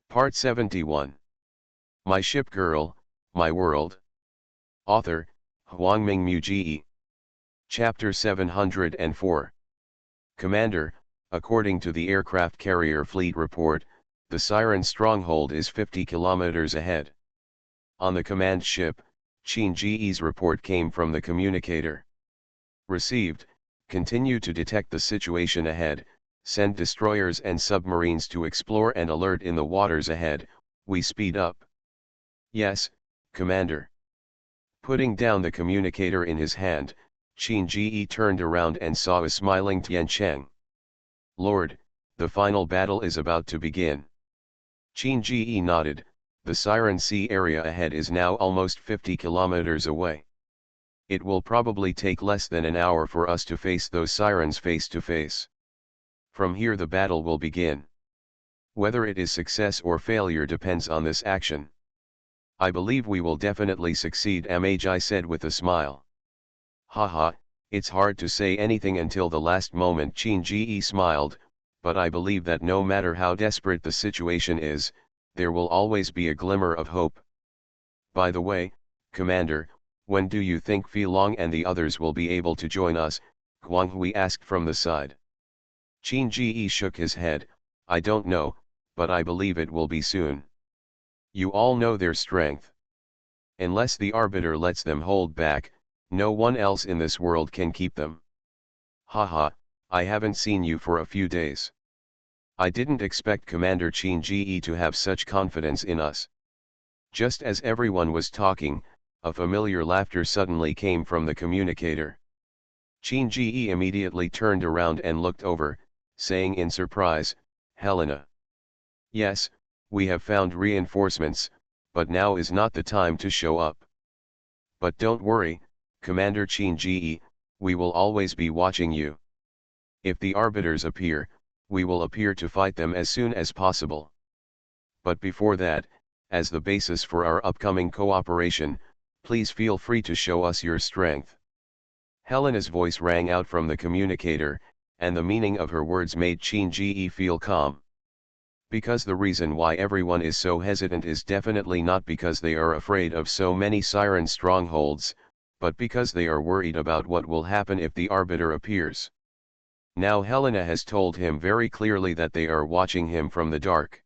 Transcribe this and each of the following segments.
Part 71. My Ship Girl, My World. Author, Huangming Muji. Chapter 704. Commander, according to the Aircraft Carrier Fleet Report, the Siren stronghold is 50 kilometers ahead. On the command ship, Qin Ji's report came from the communicator. Received, continue to detect the situation ahead, send destroyers and submarines to explore and alert in the waters ahead, we speed up. Yes, Commander. Putting down the communicator in his hand, Qin Ji turned around and saw a smiling Tian Cheng. Lord, the final battle is about to begin. Qin Ji nodded. The Siren Sea area ahead is now almost 50 kilometers away. It will probably take less than an hour for us to face those sirens face to face. From here the battle will begin. Whether it is success or failure depends on this action. I believe we will definitely succeed, Magi said with a smile. Haha, it's hard to say anything until the last moment, Qin Ji smiled, but I believe that no matter how desperate the situation is, there will always be a glimmer of hope. By the way, Commander, when do you think Fi Long and the others will be able to join us? Guang Hui asked from the side. Qin Ji shook his head. I don't know, but I believe it will be soon. You all know their strength. Unless the Arbiter lets them hold back, no one else in this world can keep them. Haha, I haven't seen you for a few days. I didn't expect Commander Qin Ji to have such confidence in us. Just as everyone was talking, a familiar laughter suddenly came from the communicator. Qin Ji immediately turned around and looked over, saying in surprise, Helena. Yes, we have found reinforcements, but now is not the time to show up. But don't worry, Commander Qin Ji, we will always be watching you. If the Arbiters appear, we will appear to fight them as soon as possible. But before that, as the basis for our upcoming cooperation, please feel free to show us your strength. Helena's voice rang out from the communicator, and the meaning of her words made Qin Ji feel calm. Because the reason why everyone is so hesitant is definitely not because they are afraid of so many Siren strongholds, but because they are worried about what will happen if the Arbiter appears. Now Helena has told him very clearly that they are watching him from the dark.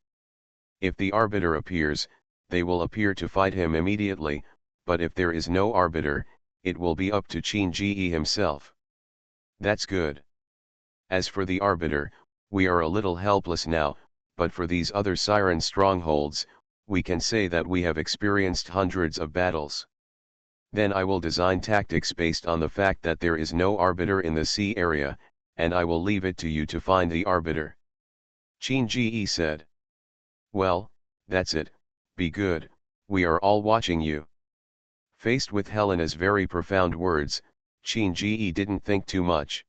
If the Arbiter appears, they will appear to fight him immediately, but if there is no Arbiter, it will be up to Qin Ji himself. That's good. As for the Arbiter, we are a little helpless now, but for these other Siren strongholds, we can say that we have experienced hundreds of battles. Then I will design tactics based on the fact that there is no Arbiter in the sea area, and I will leave it to you to find the Arbiter. Qin Ji said. Well, that's it, be good, we are all watching you. Faced with Helena's very profound words, Qin Ji didn't think too much.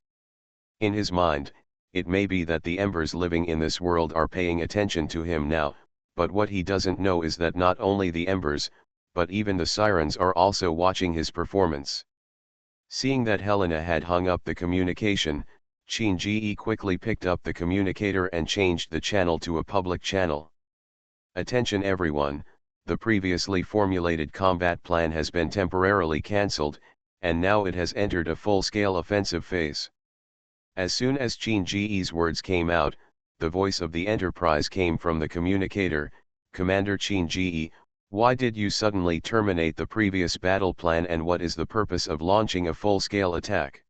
In his mind, it may be that the embers living in this world are paying attention to him now, but what he doesn't know is that not only the embers, but even the sirens are also watching his performance. Seeing that Helena had hung up the communication, Qin Ji quickly picked up the communicator and changed the channel to a public channel. Attention everyone, the previously formulated combat plan has been temporarily cancelled, and now it has entered a full-scale offensive phase. As soon as Qin Ji's words came out, the voice of the Enterprise came from the communicator. Commander Qin Ji, why did you suddenly terminate the previous battle plan, and what is the purpose of launching a full-scale attack?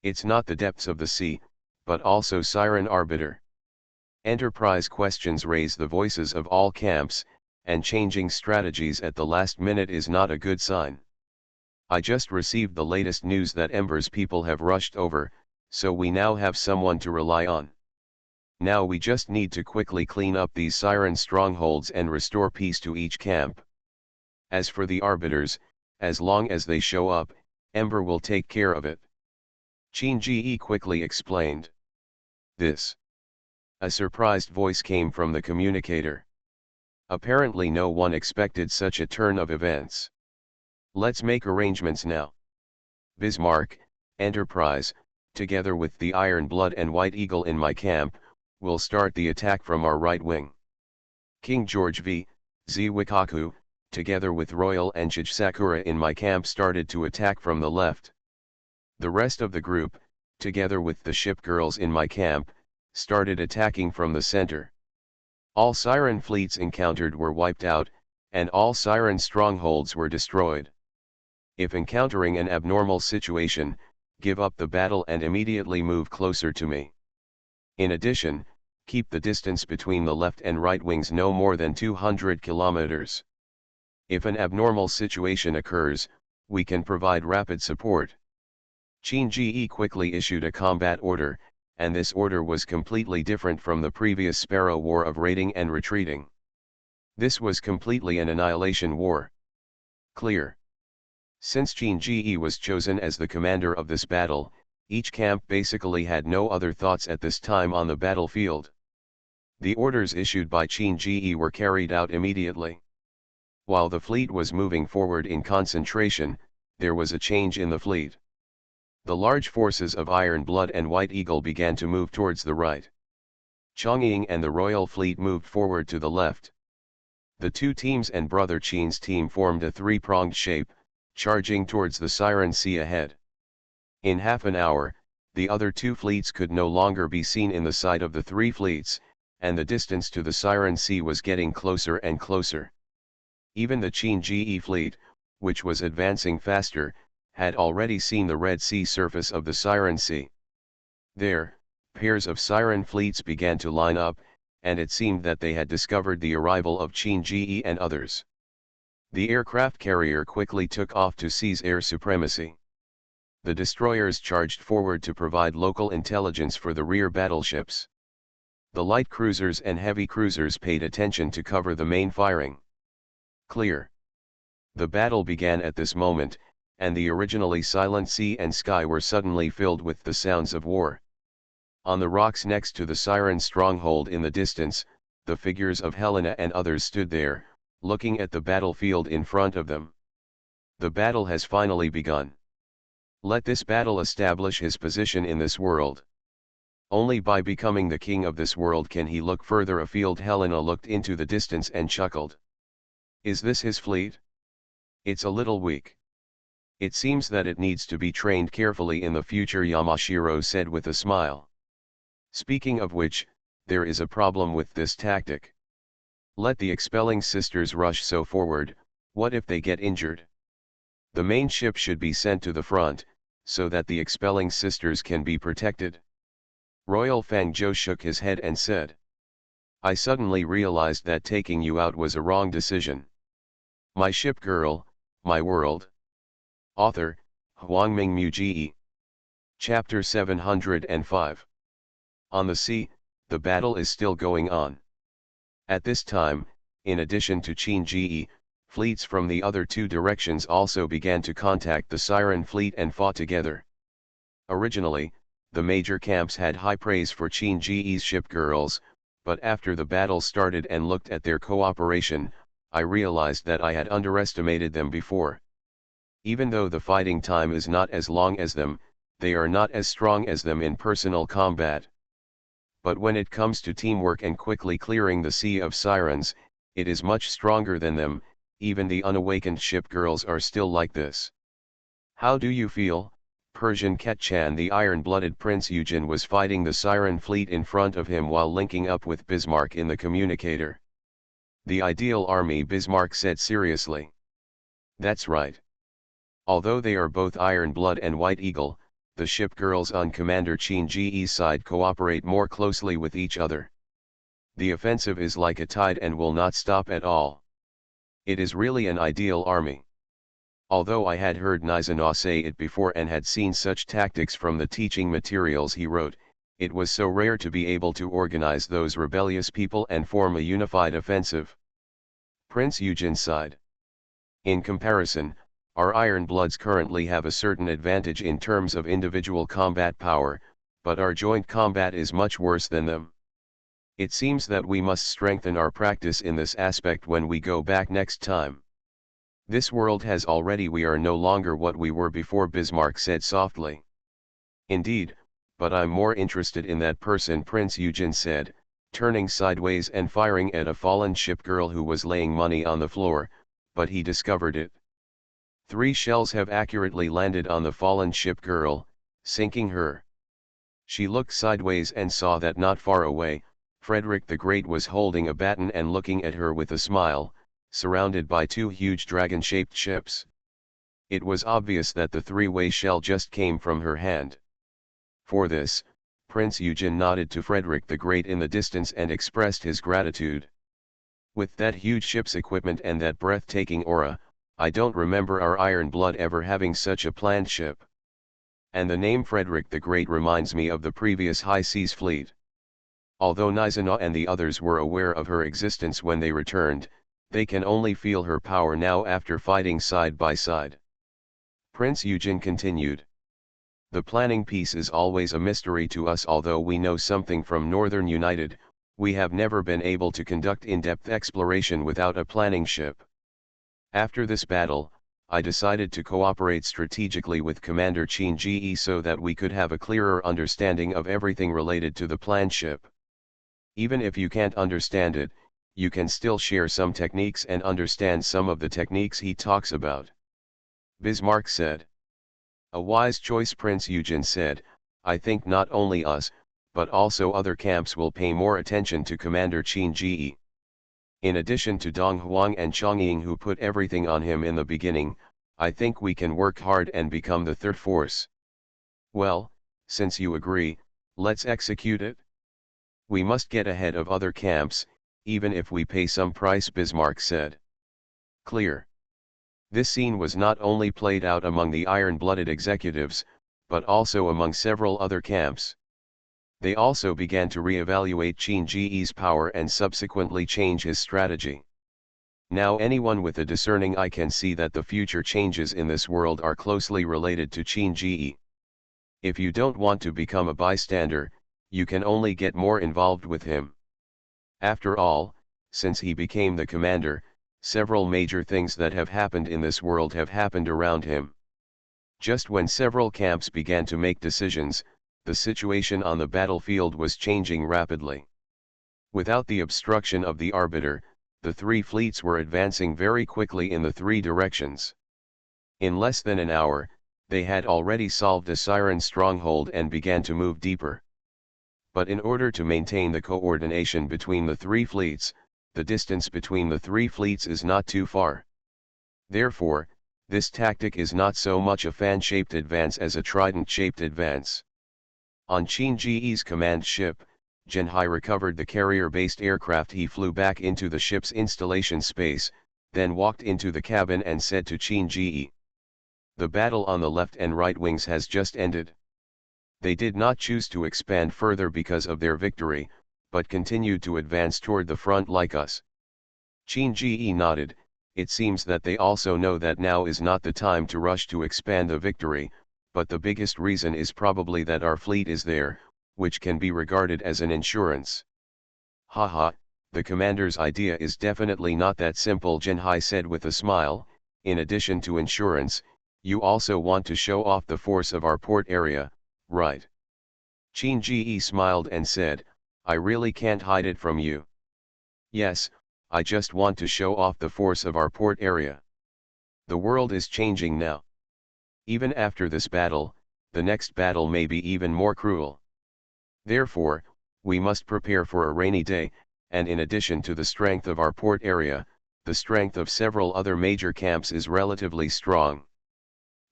It's not the depths of the sea, but also Siren Arbiter. Enterprise questions raise the voices of all camps, and changing strategies at the last minute is not a good sign. I just received the latest news that Ember's people have rushed over, so we now have someone to rely on. Now we just need to quickly clean up these Siren strongholds and restore peace to each camp. As for the Arbiters, as long as they show up, Ember will take care of it. Qin Ji quickly explained. This. A surprised voice came from the communicator. Apparently no one expected such a turn of events. Let's make arrangements now. Bismarck, Enterprise, together with the Iron Blood and White Eagle in my camp, will start the attack from our right wing. King George Z Wikaku, together with Royal Enchij Sakura in my camp started to attack from the left. The rest of the group, together with the ship girls in my camp, started attacking from the center. All Siren fleets encountered were wiped out, and all Siren strongholds were destroyed. If encountering an abnormal situation, give up the battle and immediately move closer to me. In addition, keep the distance between the left and right wings no more than 200 kilometers. If an abnormal situation occurs, we can provide rapid support. Qin Ji quickly issued a combat order, and this order was completely different from the previous Sparrow War of raiding and retreating. This was completely an annihilation war. Clear. Since Qin Ji was chosen as the commander of this battle, each camp basically had no other thoughts at this time on the battlefield. The orders issued by Qin Ji were carried out immediately. While the fleet was moving forward in concentration, there was a change in the fleet. The large forces of Iron Blood and White Eagle began to move towards the right. Chongying and the Royal Fleet moved forward to the left. The two teams and Brother Qin's team formed a three-pronged shape, charging towards the Siren Sea ahead. In half an hour, the other two fleets could no longer be seen in the sight of the three fleets, and the distance to the Siren Sea was getting closer and closer. Even the Qin Ji fleet, which was advancing faster, had already seen the Red Sea surface of the Siren Sea. There, pairs of Siren fleets began to line up, and it seemed that they had discovered the arrival of Qin Ji and others. The aircraft carrier quickly took off to seize air supremacy. The destroyers charged forward to provide local intelligence for the rear battleships. The light cruisers and heavy cruisers paid attention to cover the main firing. Clear. The battle began at this moment, and the originally silent sea and sky were suddenly filled with the sounds of war. On the rocks next to the Siren stronghold in the distance, the figures of Helena and others stood there, looking at the battlefield in front of them. The battle has finally begun. Let this battle establish his position in this world. Only by becoming the king of this world can he look further afield. Helena looked into the distance and chuckled. Is this his fleet? It's a little weak. It seems that it needs to be trained carefully in the future, Yamashiro said with a smile. Speaking of which, there is a problem with this tactic. Let the expelling sisters rush so forward, what if they get injured? The main ship should be sent to the front, so that the expelling sisters can be protected. Royal Fangzhou shook his head and said. I suddenly realized that taking you out was a wrong decision. My ship girl, my world. Author, Huangming Muji. Chapter 705. On the sea, the battle is still going on. At this time, in addition to Qin Ji, fleets from the other two directions also began to contact the Siren fleet and fought together. Originally, the major camps had high praise for Qin Ji's ship girls, but after the battle started and looked at their cooperation, I realized that I had underestimated them before. Even though the fighting time is not as long as them, they are not as strong as them in personal combat. But when it comes to teamwork and quickly clearing the Sea of Sirens, it is much stronger than them. Even the unawakened ship girls are still like this. How do you feel? Persian Ketchan, the iron-blooded Prince Eugen, was fighting the Siren fleet in front of him while linking up with Bismarck in the communicator. The ideal army, Bismarck said seriously. That's right. Although they are both Iron Blood and White Eagle, the ship girls on Commander Qin Ji's side cooperate more closely with each other. The offensive is like a tide and will not stop at all. It is really an ideal army. Although I had heard Nizanov say it before and had seen such tactics from the teaching materials he wrote, it was so rare to be able to organize those rebellious people and form a unified offensive. Prince Eugen sighed. In comparison, our Iron Bloods currently have a certain advantage in terms of individual combat power, but our joint combat is much worse than them. It seems that we must strengthen our practice in this aspect when we go back next time. This world has already. We are no longer what we were before, Bismarck said softly. Indeed, but I'm more interested in that person, Prince Eugen said, turning sideways and firing at a fallen ship girl who was laying money on the floor, but he discovered it. 3 shells have accurately landed on the fallen ship girl, sinking her. She looked sideways and saw that not far away, Frederick the Great was holding a baton and looking at her with a smile, surrounded by 2 huge dragon-shaped ships. It was obvious that the 3-way shell just came from her hand. For this, Prince Eugen nodded to Frederick the Great in the distance and expressed his gratitude. With that huge ship's equipment and that breathtaking aura, I don't remember our Iron Blood ever having such a planned ship. And the name Frederick the Great reminds me of the previous High Seas Fleet. Although Nizana and the others were aware of her existence when they returned, they can only feel her power now after fighting side by side. Prince Eugen continued. The planning piece is always a mystery to us. Although we know something from Northern United, we have never been able to conduct in-depth exploration without a planning ship. After this battle, I decided to cooperate strategically with Commander Qin Ji so that we could have a clearer understanding of everything related to the planned ship. Even if you can't understand it, you can still share some techniques and understand some of the techniques he talks about. Bismarck said. A wise choice, Prince Eugen said. I think not only us, but also other camps will pay more attention to Commander Qin Ji. In addition to Dong Huang and Chongying who put everything on him in the beginning, I think we can work hard and become the third force. Well, since you agree, let's execute it. We must get ahead of other camps, even if we pay some price, Bismarck said. Clear. This scene was not only played out among the iron-blooded executives, but also among several other camps. They also began to re-evaluate Qin Ji's power and subsequently change his strategy. Now anyone with a discerning eye can see that the future changes in this world are closely related to Qin Ji. If you don't want to become a bystander, you can only get more involved with him. After all, since he became the commander, several major things that have happened in this world have happened around him. Just when several camps began to make decisions, the situation on the battlefield was changing rapidly. Without the obstruction of the Arbiter, the 3 fleets were advancing very quickly in the 3 directions. In less than an hour, they had already solved a Siren stronghold and began to move deeper. But in order to maintain the coordination between the 3 fleets, the distance between the 3 fleets is not too far. Therefore, this tactic is not so much a fan-shaped advance as a trident-shaped advance. On Qin Ji's command ship, Zhenhai recovered the carrier-based aircraft. He flew back into the ship's installation space, then walked into the cabin and said to Qin Ji, "The battle on the left and right wings has just ended. They did not choose to expand further because of their victory, but continued to advance toward the front like us." Qin Ji nodded. It seems that they also know that now is not the time to rush to expand the victory, but the biggest reason is probably that our fleet is there, which can be regarded as an insurance. Haha, the commander's idea is definitely not that simple, Zhenhai said with a smile. In addition to insurance, you also want to show off the force of our port area, right? Qin Ji smiled and said, I really can't hide it from you. Yes, I just want to show off the force of our port area. The world is changing now. Even after this battle, the next battle may be even more cruel. Therefore, we must prepare for a rainy day, and in addition to the strength of our port area, the strength of several other major camps is relatively strong.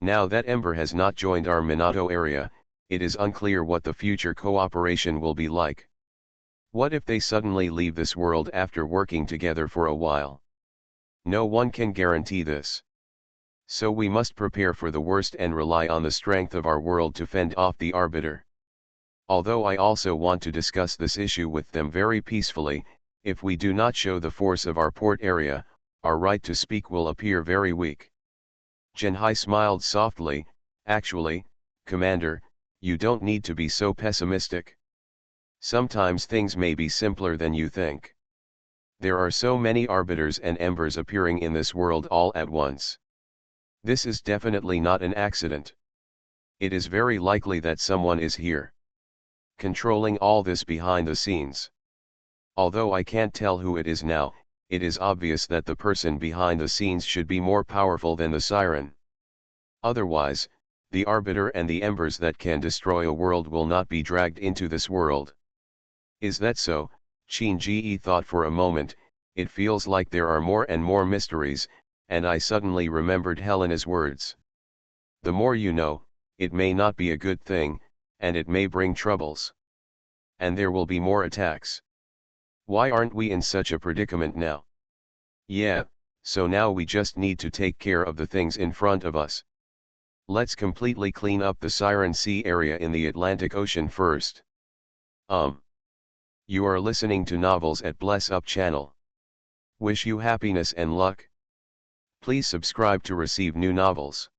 Now that Ember has not joined our Minato area, it is unclear what the future cooperation will be like. What if they suddenly leave this world after working together for a while? No one can guarantee this. So we must prepare for the worst and rely on the strength of our world to fend off the Arbiter. Although I also want to discuss this issue with them very peacefully, if we do not show the force of our port area, our right to speak will appear very weak. Zhenhai smiled softly. Actually, Commander, you don't need to be so pessimistic. Sometimes things may be simpler than you think. There are so many arbiters and embers appearing in this world all at once. This is definitely not an accident. It is very likely that someone is here, controlling all this behind the scenes. Although I can't tell who it is now, it is obvious that the person behind the scenes should be more powerful than the siren. Otherwise, the arbiter and the embers that can destroy a world will not be dragged into this world. Is that so? Shinji thought for a moment. It feels like there are more and more mysteries, and I suddenly remembered Helena's words. The more you know, it may not be a good thing, and it may bring troubles. And there will be more attacks. Why aren't we in such a predicament now? Yeah, so now we just need to take care of the things in front of us. Let's completely clean up the Siren Sea area in the Atlantic Ocean first. You are listening to Novels at Bless Up channel. Wish you happiness and luck. Please subscribe to receive new novels.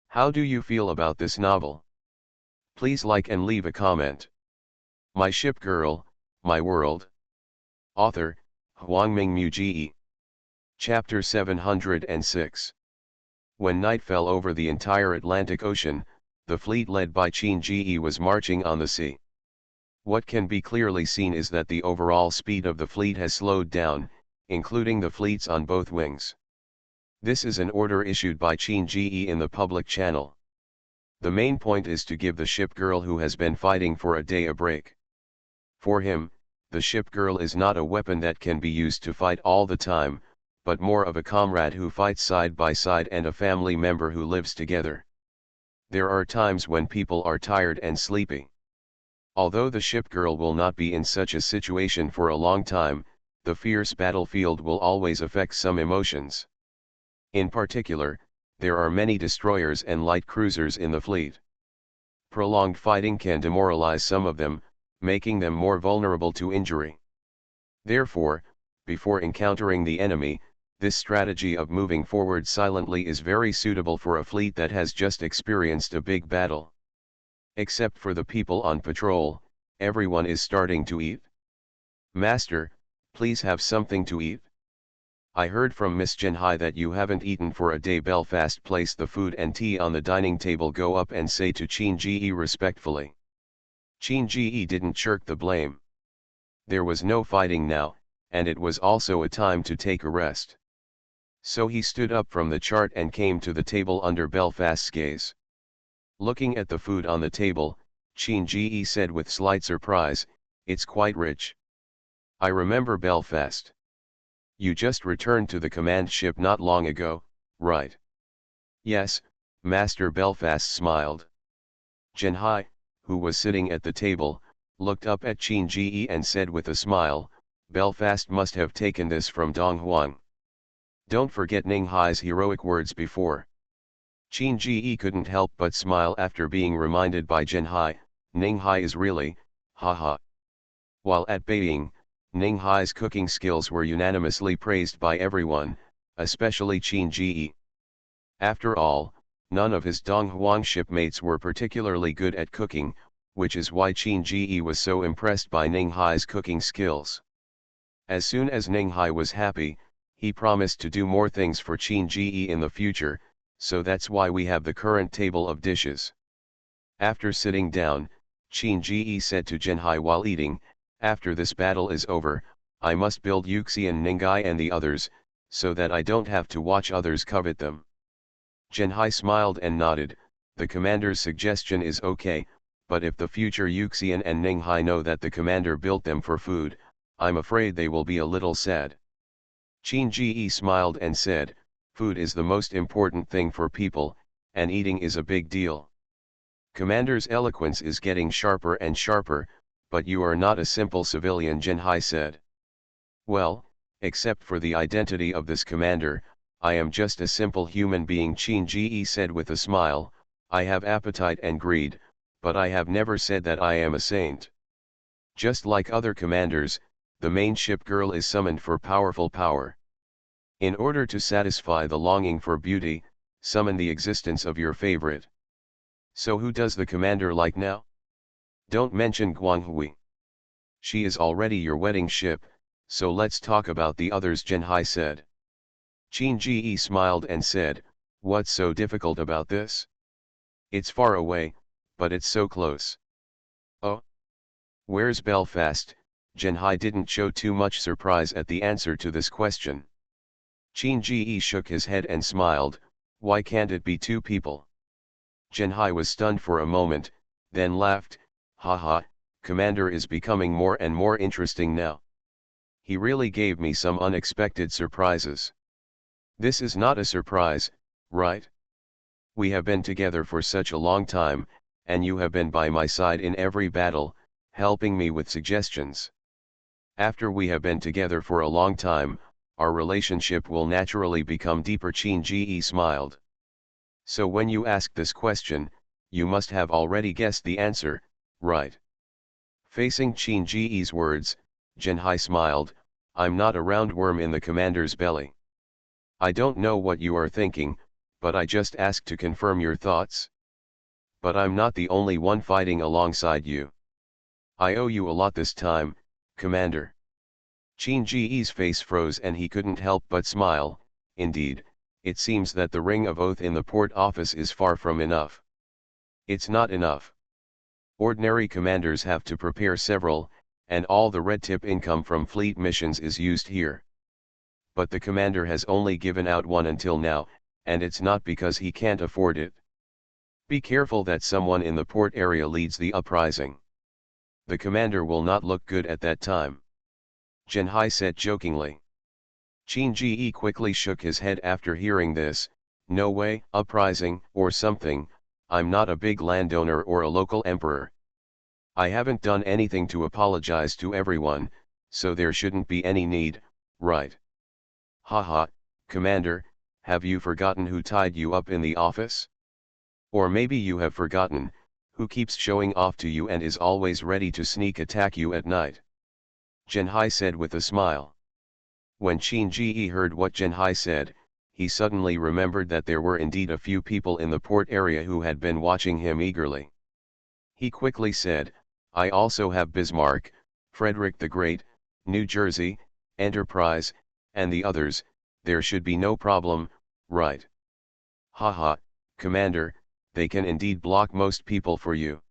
How do you feel about this novel? Please like and leave a comment. My Ship Girl, My World. Author, Hwangming Muji. Chapter 706. When night fell over the entire Atlantic Ocean, the fleet led by Shinji was marching on the sea. What can be clearly seen is that the overall speed of the fleet has slowed down, including the fleets on both wings. This is an order issued by Shinji in the public channel. The main point is to give the ship girl who has been fighting for a day a break. For him, the ship girl is not a weapon that can be used to fight all the time, but more of a comrade who fights side by side and a family member who lives together. There are times when people are tired and sleepy. Although the ship girl will not be in such a situation for a long time, the fierce battlefield will always affect some emotions. In particular, there are many destroyers and light cruisers in the fleet. Prolonged fighting can demoralize some of them, making them more vulnerable to injury. Therefore, before encountering the enemy, this strategy of moving forward silently is very suitable for a fleet that has just experienced a big battle. Except for the people on patrol, everyone is starting to eat. Master, please have something to eat. I heard from Miss Genhai that you haven't eaten for a day. Belfast placed the food and tea on the dining table. Go up and say to Shinji respectfully. Shinji didn't shirk the blame. There was no fighting now, and it was also a time to take a rest. So he stood up from the chart and came to the table under Belfast's gaze. Looking at the food on the table, Shinji said with slight surprise, "It's quite rich." "I remember Belfast. You just returned to the command ship not long ago, right?" "Yes, Master." Belfast smiled. Genhai, who was sitting at the table, looked up at Shinji and said with a smile, "Belfast must have taken this from Dong Huang. Don't forget Ninghai's heroic words before." Shinji couldn't help but smile after being reminded by Genhai, Ninghai is really, haha. While at Beijing, Ninghai's cooking skills were unanimously praised by everyone, especially Shinji. After all, none of his Dong Huang shipmates were particularly good at cooking, which is why Shinji was so impressed by Ninghai's cooking skills. As soon as Ninghai was happy, he promised to do more things for Shinji in the future, so that's why we have the current table of dishes. After sitting down, Shinji said to Genhai while eating, "After this battle is over, I must build Yuxian Ningai and the others, so that I don't have to watch others covet them." Genhai smiled and nodded. The commander's suggestion is okay, but if the future Yuxian and Ninghai know that the commander built them for food, I'm afraid they will be a little sad. Shinji smiled and said, "Food is the most important thing for people, and eating is a big deal." Commander's eloquence is getting sharper and sharper, but you are not a simple civilian, Genhai said. Well, except for the identity of this commander, I am just a simple human being, Shinji said with a smile. I have appetite and greed, but I have never said that I am a saint. Just like other commanders, the main ship girl is summoned for powerful power. In order to satisfy the longing for beauty, summon the existence of your favorite. So who does the commander like now? Don't mention Guanghui. She is already your wedding ship, so let's talk about the others, Genhai said. Shinji smiled and said, "What's so difficult about this? It's far away, but it's so close." "Oh? Where's Belfast?" Jinhai didn't show too much surprise at the answer to this question. Qin Ji shook his head and smiled, why can't it be two people? Jinhai was stunned for a moment, then laughed, haha, Commander is becoming more and more interesting now. He really gave me some unexpected surprises. This is not a surprise, right? We have been together for such a long time, and you have been by my side in every battle, helping me with suggestions. After we have been together for a long time, our relationship will naturally become deeper. Qin Ji smiled. So when you ask this question, you must have already guessed the answer, right? Facing Qin Ji's words, Jinhai smiled, I'm not a roundworm in the commander's belly. I don't know what you are thinking, but I just asked to confirm your thoughts. But I'm not the only one fighting alongside you. I owe you a lot this time, Commander. Qin Ji's face froze and he couldn't help but smile. Indeed, it seems that the ring of oath in the port office is far from enough. It's not enough. Ordinary commanders have to prepare several, and all the red tip income from fleet missions is used here. But the commander has only given out one until now, and it's not because he can't afford it. Be careful that someone in the port area leads the uprising. The commander will not look good at that time. Jinhai said jokingly. Qin Ji quickly shook his head after hearing this, no way, uprising, or something, I'm not a big landowner or a local emperor. I haven't done anything to apologize to everyone, so there shouldn't be any need, right? Haha, Commander, have you forgotten who tied you up in the office? Or maybe you have forgotten, who keeps showing off to you and is always ready to sneak attack you at night? Jinhai said with a smile. When Qin Ji heard what Jinhai said, he suddenly remembered that there were indeed a few people in the port area who had been watching him eagerly. He quickly said, I also have Bismarck, Frederick the Great, New Jersey, Enterprise, and the others, there should be no problem, right? Haha, Commander, they can indeed block most people for you.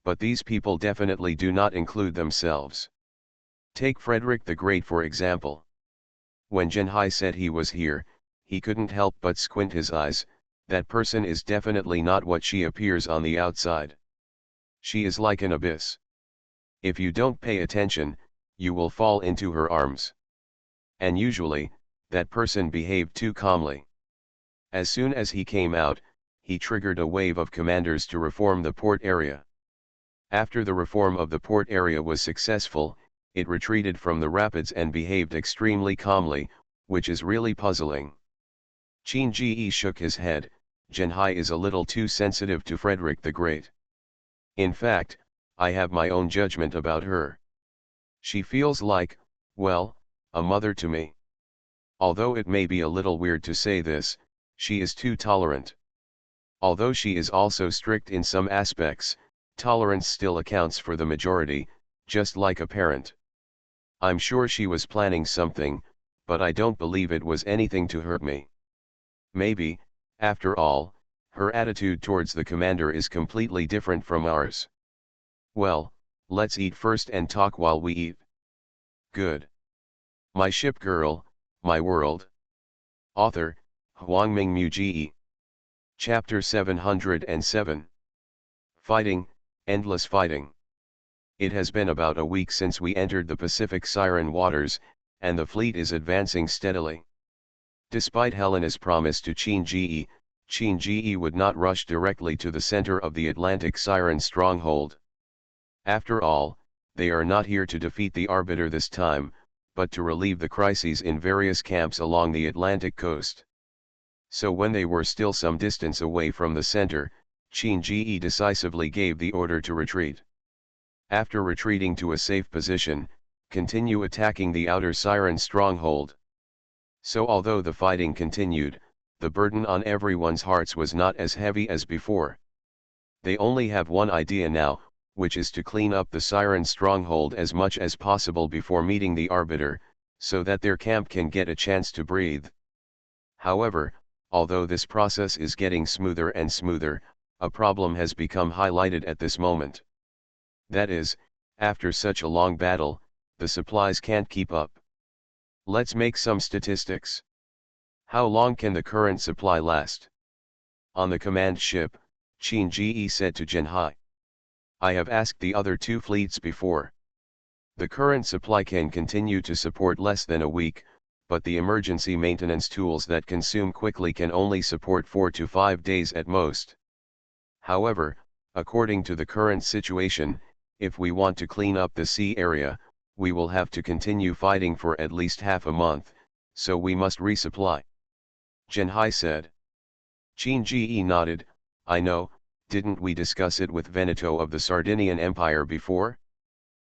But these people definitely do not include themselves. Take Frederick the Great for example. When Jinhai said he was here, he couldn't help but squint his eyes, that person is definitely not what she appears on the outside. She is like an abyss. If you don't pay attention, you will fall into her arms. And usually, that person behaved too calmly. As soon as he came out, he triggered a wave of commanders to reform the port area. After the reform of the port area was successful, it retreated from the rapids and behaved extremely calmly, which is really puzzling. Qin Ji shook his head, Jinhai is a little too sensitive to Frederick the Great. In fact, I have my own judgment about her. She feels like, well, a mother to me. Although it may be a little weird to say this, she is too tolerant. Although she is also strict in some aspects, tolerance still accounts for the majority, just like a parent. I'm sure she was planning something, but I don't believe it was anything to hurt me. Maybe, after all, her attitude towards the commander is completely different from ours. Well, let's eat first and talk while we eat. Good. My Ship Girl, My World. Author, Huangming Muji. Chapter 707. Fighting, Endless Fighting. It has been about a week since we entered the Pacific Siren waters, and the fleet is advancing steadily. Despite Helena's promise to Qin Ji would not rush directly to the center of the Atlantic Siren stronghold. After all, they are not here to defeat the Arbiter this time, but to relieve the crises in various camps along the Atlantic coast. So when they were still some distance away from the center, Qin Ji decisively gave the order to retreat. After retreating to a safe position, continue attacking the outer Siren stronghold. So although the fighting continued, the burden on everyone's hearts was not as heavy as before. They only have one idea now, which is to clean up the Siren stronghold as much as possible before meeting the Arbiter, so that their camp can get a chance to breathe. However, although this process is getting smoother and smoother, a problem has become highlighted at this moment. That is, after such a long battle, the supplies can't keep up. Let's make some statistics. How long can the current supply last? On the command ship, Qin Ji said to Jinhai. I have asked the other two fleets before. The current supply can continue to support less than a week, but the emergency maintenance tools that consume quickly can only support 4 to 5 days at most. However, according to the current situation, if we want to clean up the sea area, we will have to continue fighting for at least half a month, so we must resupply. Jinhai said. Qin Ji nodded. I know, didn't we discuss it with Veneto of the Sardinian Empire before?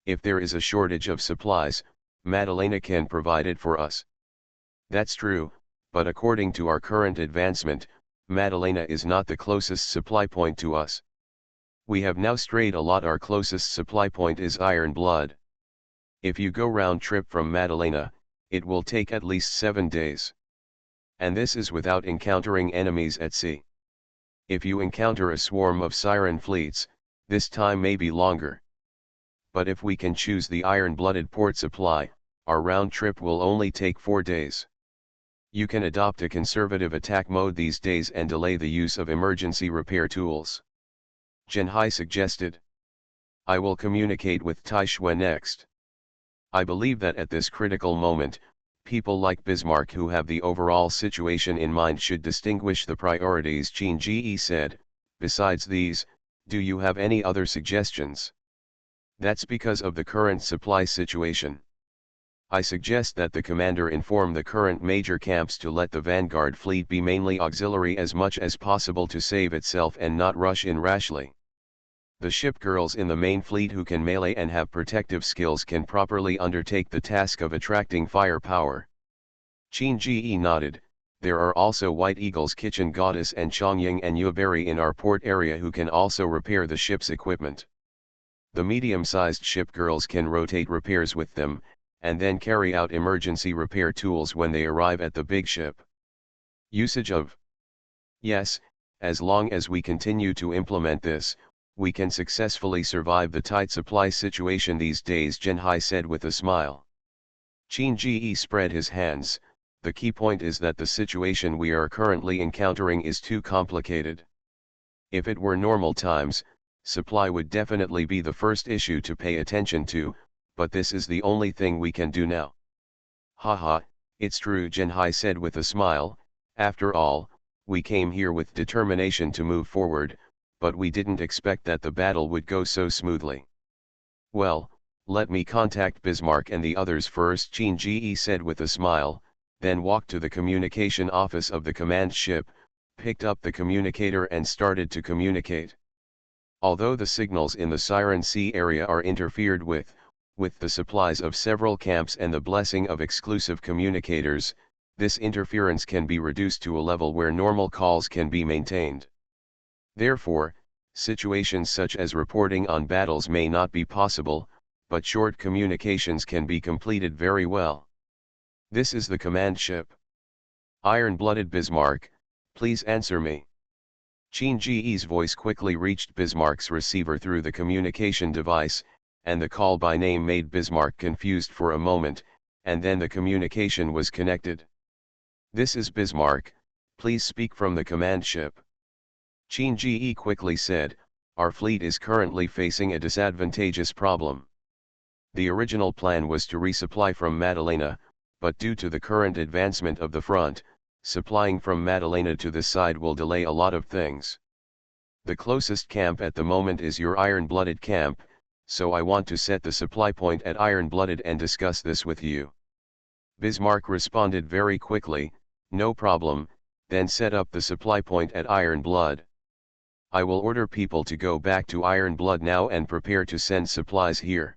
If there is a shortage of supplies, Maddalena can provide it for us. That's true, but according to our current advancement, Maddalena is not the closest supply point to us. We have now strayed a lot. Our closest supply point is Iron Blood. If you go round trip from Maddalena, it will take at least 7 days. And this is without encountering enemies at sea. If you encounter a swarm of siren fleets, this time may be longer. But if we can choose the iron-blooded port supply, our round trip will only take 4 days. You can adopt a conservative attack mode these days and delay the use of emergency repair tools. Jinhai suggested. I will communicate with Taishue next. I believe that at this critical moment, people like Bismarck who have the overall situation in mind should distinguish the priorities. Qin Ji said. Besides these, do you have any other suggestions? That's because of the current supply situation. I suggest that the commander inform the current major camps to let the vanguard fleet be mainly auxiliary as much as possible to save itself and not rush in rashly. The ship girls in the main fleet who can melee and have protective skills can properly undertake the task of attracting firepower. Qin Ji nodded. There are also White Eagle's kitchen goddess and Chongying and Yueberi in our port area who can also repair the ship's equipment. The medium-sized ship girls can rotate repairs with them, and then carry out emergency repair tools when they arrive at the big ship. Usage of. Yes, as long as we continue to implement this, we can successfully survive the tight supply situation these days, Jinhai said with a smile. Qin Ji spread his hands. The key point is that the situation we are currently encountering is too complicated. If it were normal times, supply would definitely be the first issue to pay attention to, but this is the only thing we can do now. Haha, it's true, Jinhai said with a smile. After all, we came here with determination to move forward, but we didn't expect that the battle would go so smoothly. Well, let me contact Bismarck and the others first, Qin Ji said with a smile, then walked to the communication office of the command ship, picked up the communicator and started to communicate. Although the signals in the Siren Sea area are interfered with the supplies of several camps and the blessing of exclusive communicators, this interference can be reduced to a level where normal calls can be maintained. Therefore, situations such as reporting on battles may not be possible, but short communications can be completed very well. This is the command ship. Iron-blooded Bismarck, please answer me. Qin Ji's voice quickly reached Bismarck's receiver through the communication device, and the call by name made Bismarck confused for a moment, and then the communication was connected. This is Bismarck, please speak from the command ship. Qin Ji quickly said, our fleet is currently facing a disadvantageous problem. The original plan was to resupply from Maddalena, but due to the current advancement of the front, supplying from Maddalena to this side will delay a lot of things. The closest camp at the moment is your iron-blooded camp, so I want to set the supply point at iron-blooded and discuss this with you. Bismarck responded very quickly, no problem, then set up the supply point at Iron Blood. I will order people to go back to Iron Blood now and prepare to send supplies here.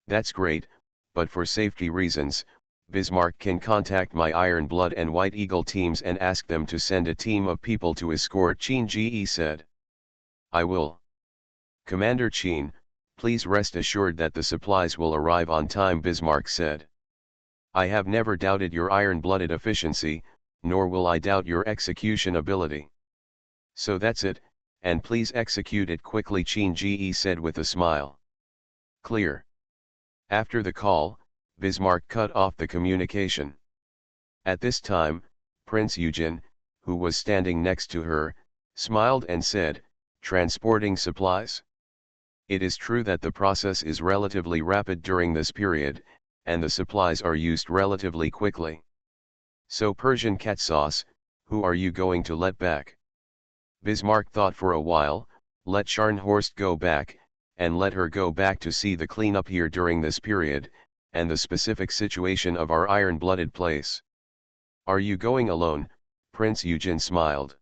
That's great, but for safety reasons, Bismarck can contact my Iron Blood and White Eagle teams and ask them to send a team of people to escort, Qin Ji said. I will. Commander Qin, please rest assured that the supplies will arrive on time, Bismarck said. I have never doubted your iron-blooded efficiency, nor will I doubt your execution ability. So that's it, and please execute it quickly, Qin Ji said with a smile. Clear. After the call, Bismarck cut off the communication. At this time, Prince Eugen, who was standing next to her, smiled and said, "Transporting supplies? It is true that the process is relatively rapid during this period, and the supplies are used relatively quickly. So Persian cat sauce, who are you going to let back?" Bismarck thought for a while. "Let Scharnhorst go back, and let her go back to see the cleanup here during this period, and the specific situation of our iron-blooded place." "Are you going alone?" Prince Eugen smiled.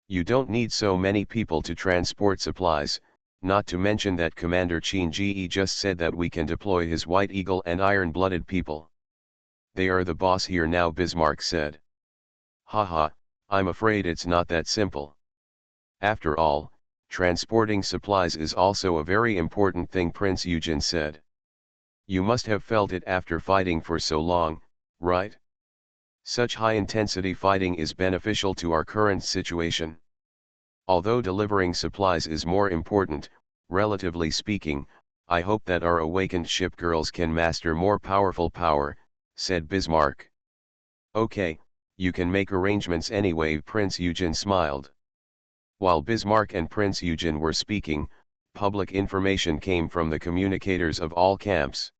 "You don't need so many people to transport supplies, not to mention that Commander Chin-Ge just said that we can deploy his White Eagle and iron-blooded people. They are the boss here now," Bismarck said. "Haha, I'm afraid it's not that simple. After all, transporting supplies is also a very important thing," Prince Eugen said. "You must have felt it after fighting for so long, right? Such high-intensity fighting is beneficial to our current situation. Although delivering supplies is more important, relatively speaking, I hope that our awakened ship girls can master more powerful power," said Bismarck. "Okay, you can make arrangements anyway," Prince Eugen smiled. While Bismarck and Prince Eugen were speaking, public information came from the communicators of all camps.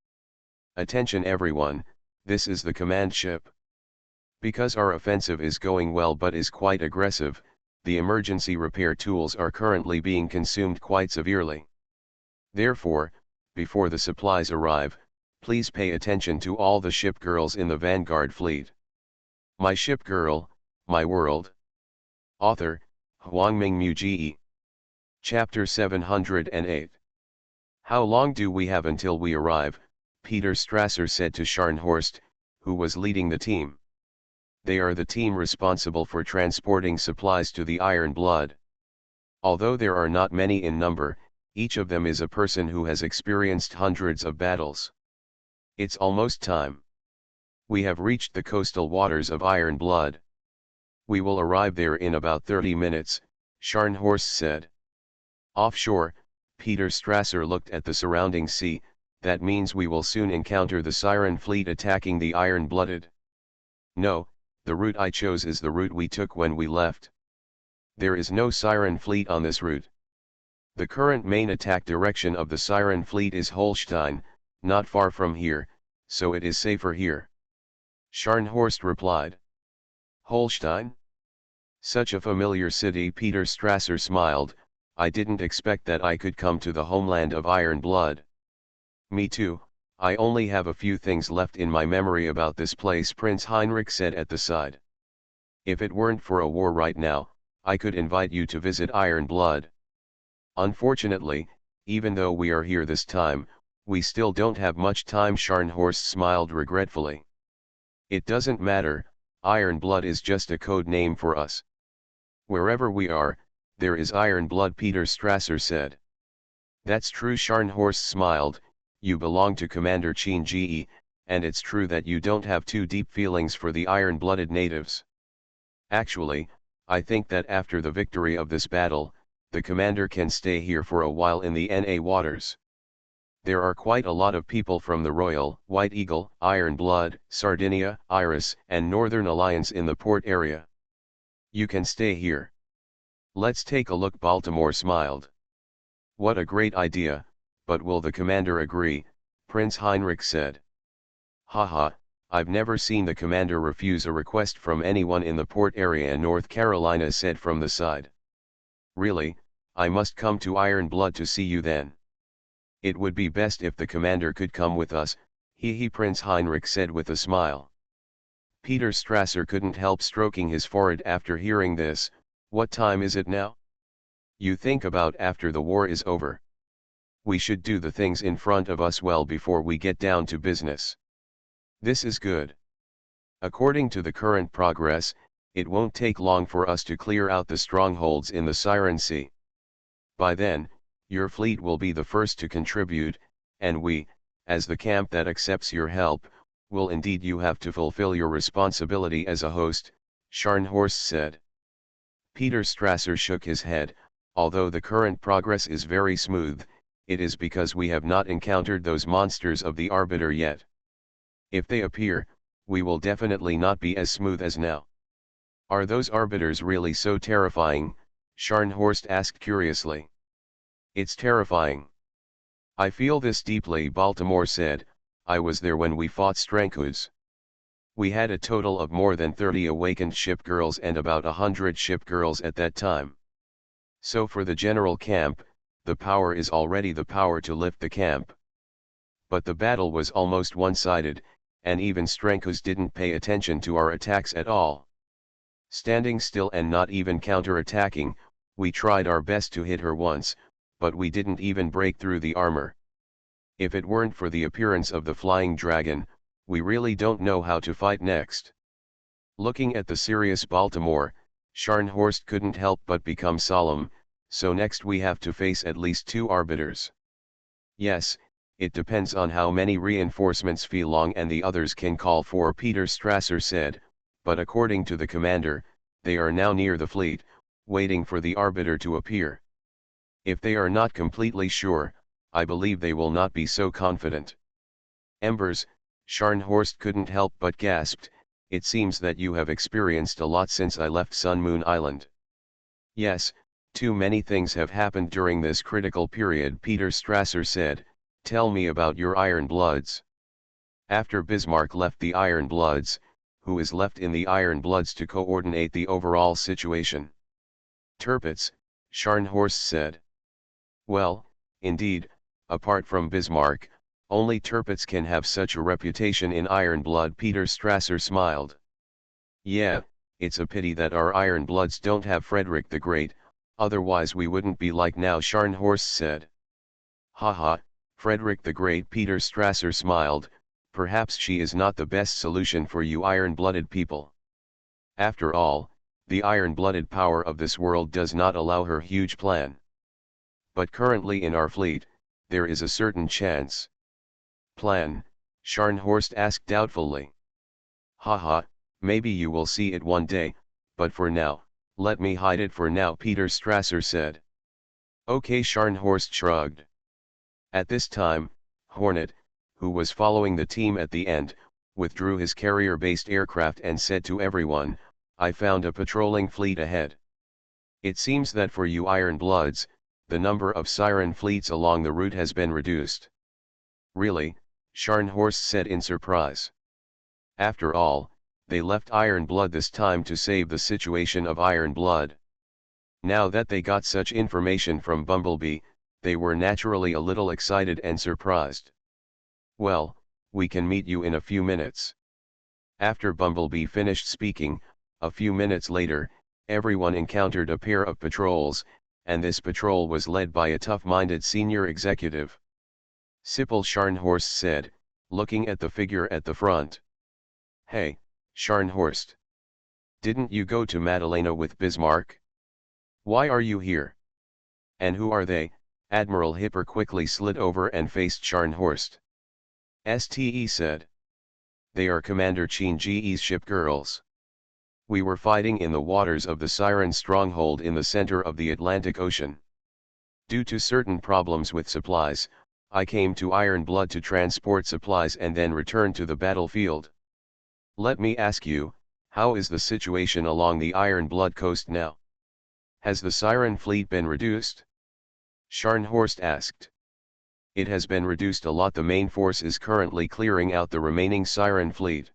"Attention everyone, this is the command ship. Because our offensive is going well but is quite aggressive, the emergency repair tools are currently being consumed quite severely. Therefore, before the supplies arrive, please pay attention to all the ship girls in the Vanguard fleet." My Ship Girl, My World. Author, Huangming Muji. Chapter 708. "How long do we have until we arrive?" Peter Strasser said to Scharnhorst, who was leading the team. They are the team responsible for transporting supplies to the Iron Blood. Although there are not many in number, each of them is a person who has experienced hundreds of battles. It's almost time. We have reached the coastal waters of Iron Blood. We will arrive there in about 30 minutes, Scharnhorst said. Offshore, Peter Strasser looked at the surrounding sea. That means we will soon encounter the Siren fleet attacking the Iron-Blooded. No, the route I chose is the route we took when we left. There is no Siren fleet on this route. The current main attack direction of the Siren fleet is Holstein, not far from here, so it is safer here. Scharnhorst replied. Holstein? Such a familiar city. Peter Strasser smiled. I didn't expect that I could come to the homeland of Iron Blood. Me too, I only have a few things left in my memory about this place, Prince Heinrich said at the side. If it weren't for a war right now, I could invite you to visit Iron Blood. Unfortunately, even though we are here this time, we still don't have much time. Scharnhorst smiled regretfully. It doesn't matter, Iron Blood is just a code name for us. Wherever we are, there is Iron Blood, Peter Strasser said. That's true, Scharnhorst smiled. You belong to Commander Chin-Ge, and it's true that you don't have too deep feelings for the iron-blooded natives. Actually, I think that after the victory of this battle, the commander can stay here for a while in the NA waters. There are quite a lot of people from the Royal, White Eagle, Iron Blood, Sardinia, Iris, and Northern Alliance in the port area. You can stay here. Let's take a look. Baltimore smiled. What a great idea, but will the commander agree? Prince Heinrich said. Haha, I've never seen the commander refuse a request from anyone in the port area. North Carolina said from the side. Really, I must come to Iron Blood to see you then. It would be best if the commander could come with us, Prince Heinrich said with a smile. Peter Strasser couldn't help stroking his forehead after hearing this. What time is it now? You think about after the war is over. We should do the things in front of us well before we get down to business. This is good. According to the current progress, it won't take long for us to clear out the strongholds in the Siren Sea. By then, your fleet will be the first to contribute, and we, as the camp that accepts your help, will indeed. You have to fulfill your responsibility as a host, Scharnhorst said. Peter Strasser shook his head. Although the current progress is very smooth, it is because we have not encountered those monsters of the Arbiter yet. If they appear, we will definitely not be as smooth as now. Are those Arbiters really so terrifying? Scharnhorst asked curiously. It's terrifying. I feel this deeply, Baltimore said. I was there when we fought Strankus. We had a total of more than 30 awakened ship girls and about 100 ship girls at that time. So for the general camp, the power is already the power to lift the camp. But the battle was almost one-sided, and even Strankus didn't pay attention to our attacks at all. Standing still and not even counter-attacking, we tried our best to hit her once, but we didn't even break through the armor. If it weren't for the appearance of the flying dragon, we really don't know how to fight next. Looking at the serious Baltimore, Scharnhorst couldn't help but become solemn. So next we have to face at least 2 Arbiters. Yes, it depends on how many reinforcements Phelong and the others can call for, Peter Strasser said, but according to the commander, they are now near the fleet, waiting for the Arbiter to appear. If they are not completely sure, I believe they will not be so confident. Embers, Scharnhorst couldn't help but gasped, it seems that you have experienced a lot since I left Sun Moon Island. Yes, too many things have happened during this critical period, Peter Strasser said. Tell me about your Iron Bloods. After Bismarck left the Iron Bloods, who is left in the Iron Bloods to coordinate the overall situation? Tirpitz, Scharnhorst said. Well, indeed, apart from Bismarck, only Tirpitz can have such a reputation in Iron Blood, Peter Strasser smiled. Yeah, it's a pity that our Iron Bloods don't have Frederick the Great, otherwise we wouldn't be like now, Scharnhorst said. Haha, Frederick the Great, Peter Strasser smiled, perhaps she is not the best solution for you iron-blooded people. After all, the iron-blooded power of this world does not allow her huge plan. But currently in our fleet, there is a certain chance. Plan? Scharnhorst asked doubtfully. Haha, maybe you will see it one day, but for now, let me hide it for now, Peter Strasser said. Okay, Scharnhorst shrugged. At this time, Hornet, who was following the team at the end, withdrew his carrier-based aircraft and said to everyone, I found a patrolling fleet ahead. It seems that for you Iron Bloods, the number of siren fleets along the route has been reduced. Really? Scharnhorst said in surprise. After all, they left Iron Blood this time to save the situation of Iron Blood. Now that they got such information from Bumblebee, they were naturally a little excited and surprised. Well, we can meet you in a few minutes. After Bumblebee finished speaking, a few minutes later, everyone encountered a pair of patrols, and this patrol was led by a tough-minded senior executive. Sipel, Scharnhorst said, looking at the figure at the front. Hey, Scharnhorst. Didn't you go to Madalena with Bismarck? Why are you here? And who are they? Admiral Hipper quickly slid over and faced Scharnhorst. Ste said. They are Commander Cheen Ge's ship girls. We were fighting in the waters of the Siren stronghold in the center of the Atlantic Ocean. Due to certain problems with supplies, I came to Iron Blood to transport supplies and then return to the battlefield. Let me ask you, how is the situation along the Iron Blood coast now? Has the Siren fleet been reduced? Scharnhorst asked. It has been reduced a lot. The main force is currently clearing out the remaining Siren fleet.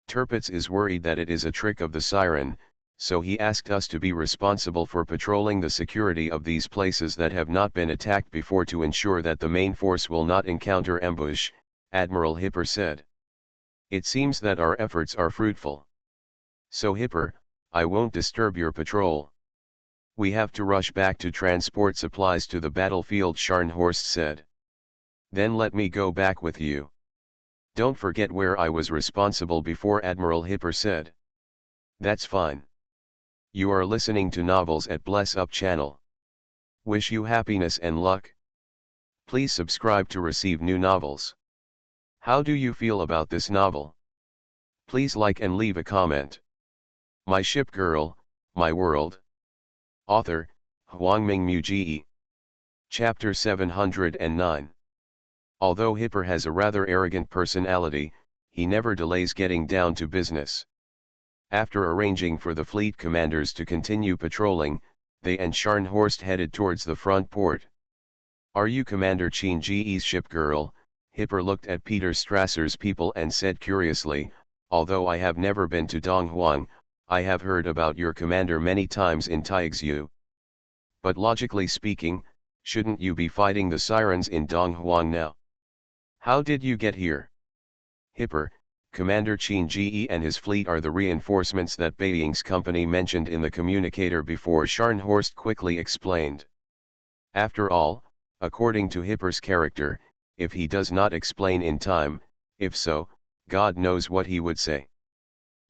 Tirpitz is worried that it is a trick of the Siren, so he asked us to be responsible for patrolling the security of these places that have not been attacked before to ensure that the main force will not encounter ambush, Admiral Hipper said. It seems that our efforts are fruitful. So Hipper, I won't disturb your patrol. We have to rush back to transport supplies to the battlefield, Scharnhorst said. Then let me go back with you. Don't forget where I was responsible before, Admiral Hipper said. That's fine. You are listening to Novels at Bless Up channel. Wish you happiness and luck. Please subscribe to receive new novels. How do you feel about this novel? Please like and leave a comment. My Ship Girl, My World. Author, Huangming Mu Ji. Chapter 709. Although Hipper has a rather arrogant personality, he never delays getting down to business. After arranging for the fleet commanders to continue patrolling, they and Scharnhorst headed towards the front port. "Are you Commander Cheen Ge's ship, girl?" Hipper looked at Peter Strasser's people and said curiously, "Although I have never been to Donghuang, I have heard about your commander many times in Taixu. But logically speaking, shouldn't you be fighting the sirens in Donghuang now? How did you get here?" Hipper: "Commander Cheen Ge and his fleet are the reinforcements that Beiying's company mentioned in the communicator before," Scharnhorst quickly explained. After all, according to Hipper's character, if he does not explain in time, if so, God knows what he would say.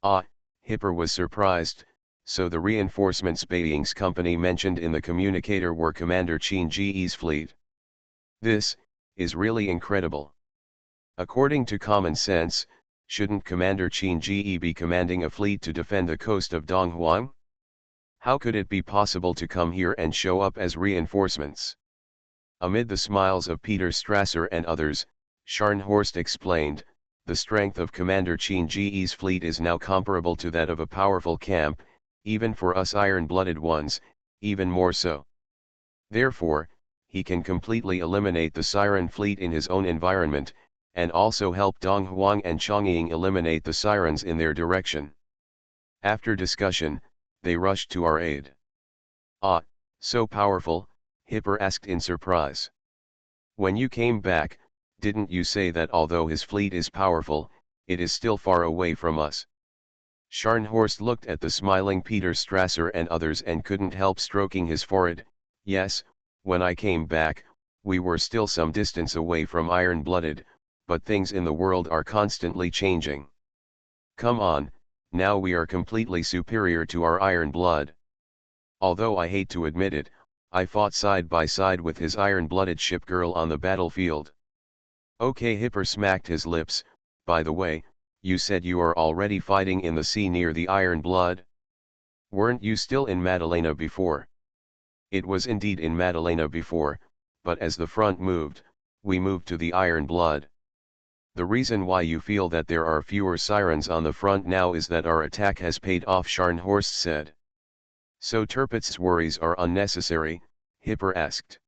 Ah, Hipper was surprised. So the reinforcements Beiying's company mentioned in the communicator were Commander Cheen Ge's fleet. This is really incredible. According to common sense, shouldn't Commander Cheen Ge be commanding a fleet to defend the coast of Donghuang? How could it be possible to come here and show up as reinforcements? Amid the smiles of Peter Strasser and others, Scharnhorst explained, "The strength of Commander Cheen Ge's fleet is now comparable to that of a powerful camp, even for us iron-blooded ones, even more so. Therefore, he can completely eliminate the Siren fleet in his own environment, and also help Donghuang and Chongying eliminate the Sirens in their direction." After discussion, they rushed to our aid. "Ah, so powerful?" Hipper asked in surprise. "When you came back, didn't you say that although his fleet is powerful, it is still far away from us?" Scharnhorst looked at the smiling Peter Strasser and others and couldn't help stroking his forehead. "Yes, when I came back, we were still some distance away from iron-blooded, but things in the world are constantly changing. Come on, now we are completely superior to our iron blood. Although I hate to admit it, I fought side by side with his iron-blooded ship girl on the battlefield." "Okay," Hipper smacked his lips, "by the way, you said you are already fighting in the sea near the Iron Blood? Weren't you still in Madalena before?" "It was indeed in Madalena before, but as the front moved, we moved to the Iron Blood. The reason why you feel that there are fewer Sirens on the front now is that our attack has paid off," Scharnhorst said. "So Tirpitz' worries are unnecessary?" Hipper asked.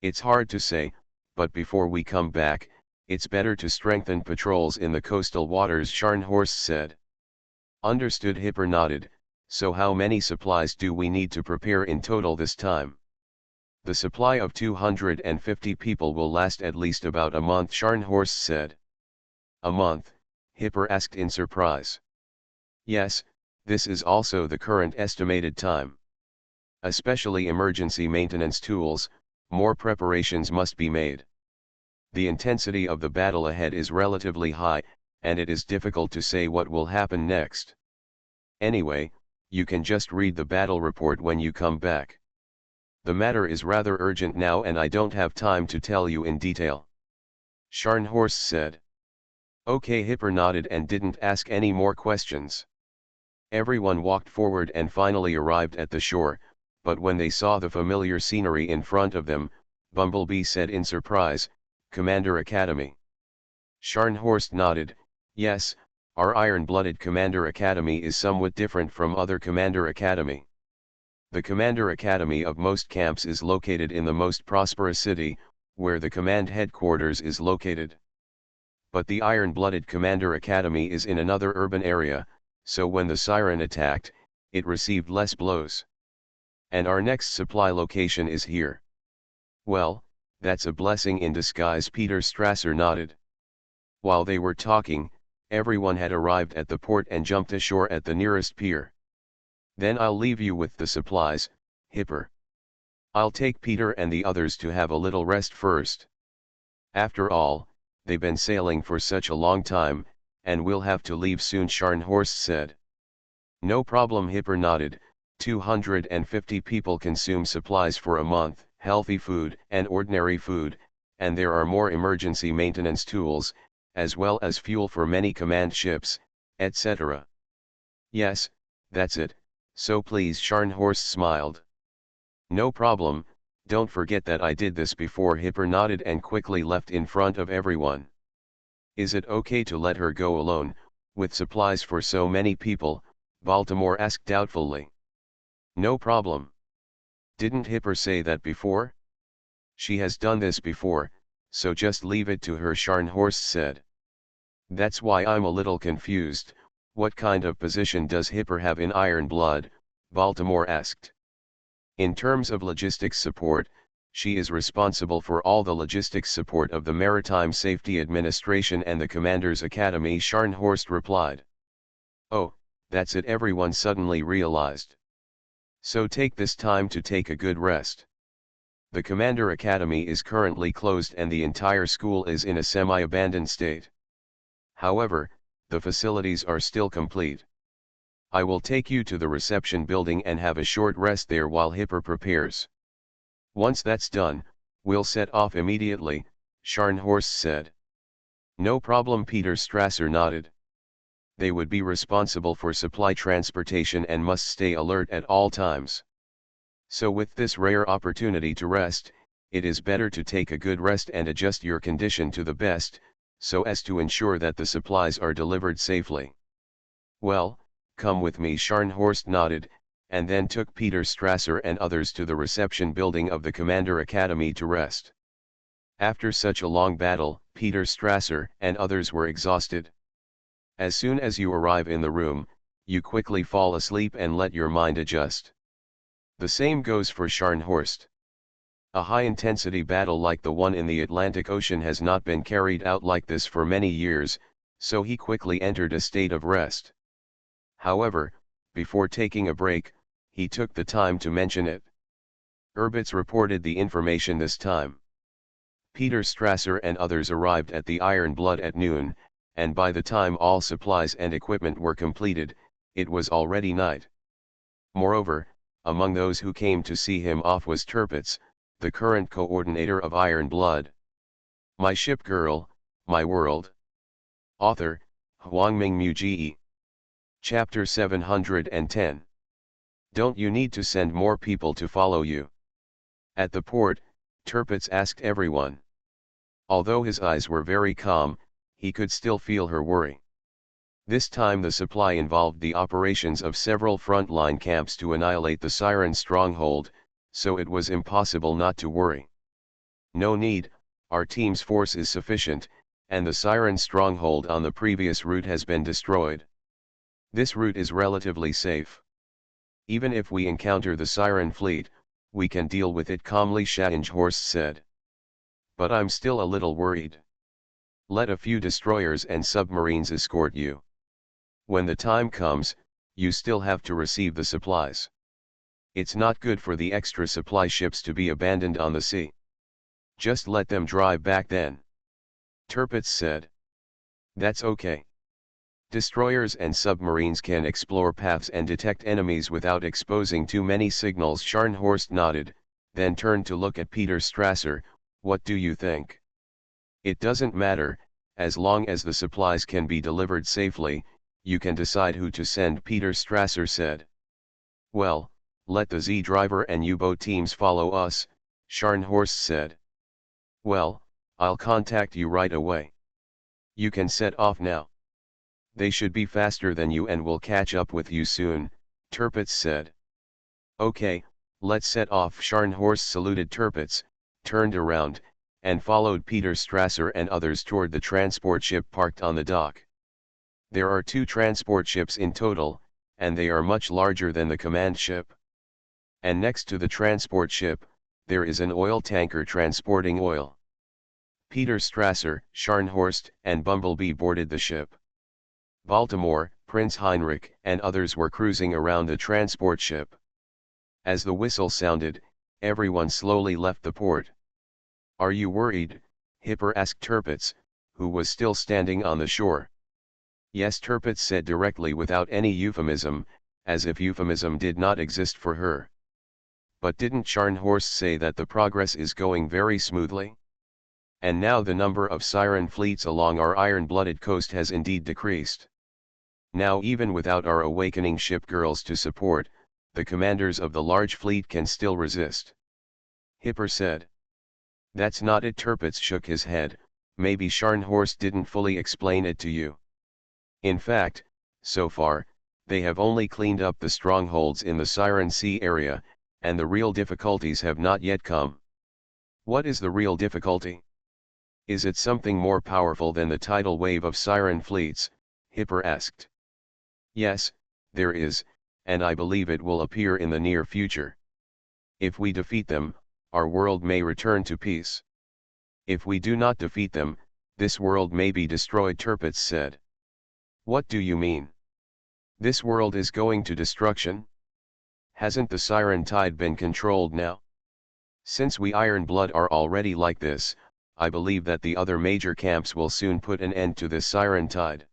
"It's hard to say, but before we come back, it's better to strengthen patrols in the coastal waters," Scharnhorst said. "Understood." Hipper nodded. "So how many supplies do we need to prepare in total this time?" "The supply of 250 people will last at least about a month," Scharnhorst said. "A month?" Hipper asked in surprise. "Yes, this is also the current estimated time. Especially emergency maintenance tools, more preparations must be made. The intensity of the battle ahead is relatively high, and it is difficult to say what will happen next. Anyway, you can just read the battle report when you come back. The matter is rather urgent now and I don't have time to tell you in detail," Scharnhorst said. "Okay." Hipper nodded and didn't ask any more questions. Everyone walked forward and finally arrived at the shore, but when they saw the familiar scenery in front of them, Bumblebee said in surprise, "Commander Academy." Scharnhorst nodded. "Yes, our iron-blooded Commander Academy is somewhat different from other Commander Academy. The Commander Academy of most camps is located in the most prosperous city, where the command headquarters is located. But the iron-blooded Commander Academy is in another urban area, so when the Siren attacked, it received less blows. And our next supply location is here." "Well, that's a blessing in disguise," Peter Strasser nodded. While they were talking, everyone had arrived at the port and jumped ashore at the nearest pier. "Then I'll leave you with the supplies, Hipper. I'll take Peter and the others to have a little rest first. After all, they've been sailing for such a long time, and we'll have to leave soon," Scharnhorst said. "No problem," Hipper nodded. 250 people consume supplies for a month, healthy food and ordinary food, and there are more emergency maintenance tools, as well as fuel for many command ships, etc." "Yes, that's it, so please," Scharnhorst smiled. "No problem, Don't forget that I did this before. Hipper nodded and quickly left in front of everyone. Is it okay to let her go alone, with supplies for so many people? Baltimore asked doubtfully. No problem. Didn't Hipper say that before? She has done this before, so just leave it to her, Scharnhorst said. That's why I'm a little confused. What kind of position does Hipper have in Iron Blood? Baltimore asked. In terms of logistics support, she is responsible for all the logistics support of the Maritime Safety Administration and the Commander's Academy, Scharnhorst replied. Oh, that's it, everyone suddenly realized. So take this time to take a good rest. The Commander Academy is currently closed and the entire school is in a semi-abandoned state. However, the facilities are still complete. I will take you to the reception building and have a short rest there while Hipper prepares. Once that's done, we'll set off immediately, Scharnhorst said. No problem, Peter Strasser nodded. They would be responsible for supply transportation and must stay alert at all times. So with this rare opportunity to rest, it is better to take a good rest and adjust your condition to the best, so as to ensure that the supplies are delivered safely. Well, come with me, Scharnhorst nodded, and then took Peter Strasser and others to the reception building of the Commander Academy to rest. After such a long battle, Peter Strasser and others were exhausted. As soon as you arrive in the room, you quickly fall asleep and let your mind adjust. The same goes for Scharnhorst. A high-intensity battle like the one in the Atlantic Ocean has not been carried out like this for many years, so he quickly entered a state of rest. However, before taking a break, he took the time to mention it. Urbitz reported the information this time. Peter Strasser and others arrived at the Iron Blood at noon, and by the time all supplies and equipment were completed, it was already night. Moreover, among those who came to see him off was Tirpitz, the current coordinator of Iron Blood. My Ship Girl, My World. Author, Huangming Muji. Chapter 710. Don't you need to send more people to follow you? At the port, Tirpitz asked everyone. Although his eyes were very calm, he could still feel her worry. This time the supply involved the operations of several frontline camps to annihilate the Siren stronghold, so it was impossible not to worry. No need, our team's force is sufficient, and the Siren stronghold on the previous route has been destroyed. This route is relatively safe. Even if we encounter the Siren fleet, we can deal with it calmly, Scharnhorst said. But I'm still a little worried. Let a few destroyers and submarines escort you. When the time comes, you still have to receive the supplies. It's not good for the extra supply ships to be abandoned on the sea. Just let them drive back then. Tirpitz said. That's okay. Destroyers and submarines can explore paths and detect enemies without exposing too many signals. Scharnhorst nodded, then turned to look at Peter Strasser. What do you think? It doesn't matter, as long as the supplies can be delivered safely, you can decide who to send, Peter Strasser said. Well, let the Z-Driver and U-boat teams follow us, Scharnhorst said. Well, I'll contact you right away. You can set off now. They should be faster than you and will catch up with you soon, Tirpitz said. Okay, let's set off. Scharnhorst saluted Tirpitz, turned around, and followed Peter Strasser and others toward the transport ship parked on the dock. There are 2 transport ships in total, and they are much larger than the command ship. And next to the transport ship, there is an oil tanker transporting oil. Peter Strasser, Scharnhorst, and Bumblebee boarded the ship. Baltimore, Prince Heinrich, and others were cruising around the transport ship. As the whistle sounded, everyone slowly left the port. Are you worried? Hipper asked Tirpitz, who was still standing on the shore. Yes, Tirpitz said directly without any euphemism, as if euphemism did not exist for her. But didn't Scharnhorst say that the progress is going very smoothly? And now the number of Siren fleets along our iron-blooded coast has indeed decreased. Now even without our awakening ship girls to support, the commanders of the large fleet can still resist. Hipper said. That's not it. Tirpitz shook his head. Maybe Scharnhorst didn't fully explain it to you. In fact, so far, they have only cleaned up the strongholds in the Siren Sea area, and the real difficulties have not yet come. What is the real difficulty? Is it something more powerful than the tidal wave of Siren fleets? Hipper asked. Yes, there is, and I believe it will appear in the near future. If we defeat them, our world may return to peace. If we do not defeat them, this world may be destroyed, Tirpitz said. What do you mean? This world is going to destruction? Hasn't the Siren Tide been controlled now? Since we Iron Blood are already like this, I believe that the other major camps will soon put an end to this Siren Tide.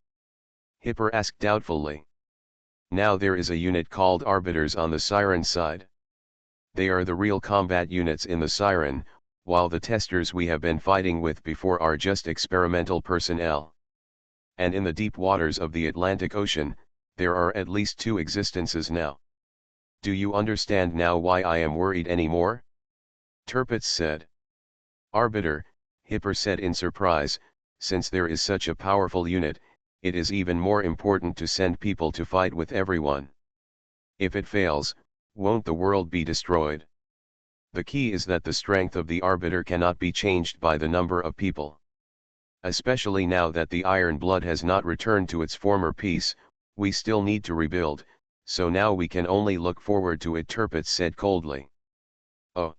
Hipper asked doubtfully. Now there is a unit called Arbiters on the Siren side. They are the real combat units in the Siren, while the testers we have been fighting with before are just experimental personnel. And in the deep waters of the Atlantic Ocean, there are at least 2 existences now. Do you understand now why I am worried anymore? Tirpitz said. Arbiter, Hipper said in surprise, since there is such a powerful unit, it is even more important to send people to fight with everyone. If it fails, won't the world be destroyed? The key is that the strength of the Arbiter cannot be changed by the number of people. Especially now that the Iron Blood has not returned to its former peace, we still need to rebuild, so now we can only look forward to it, Tirpitz said coldly. Oh.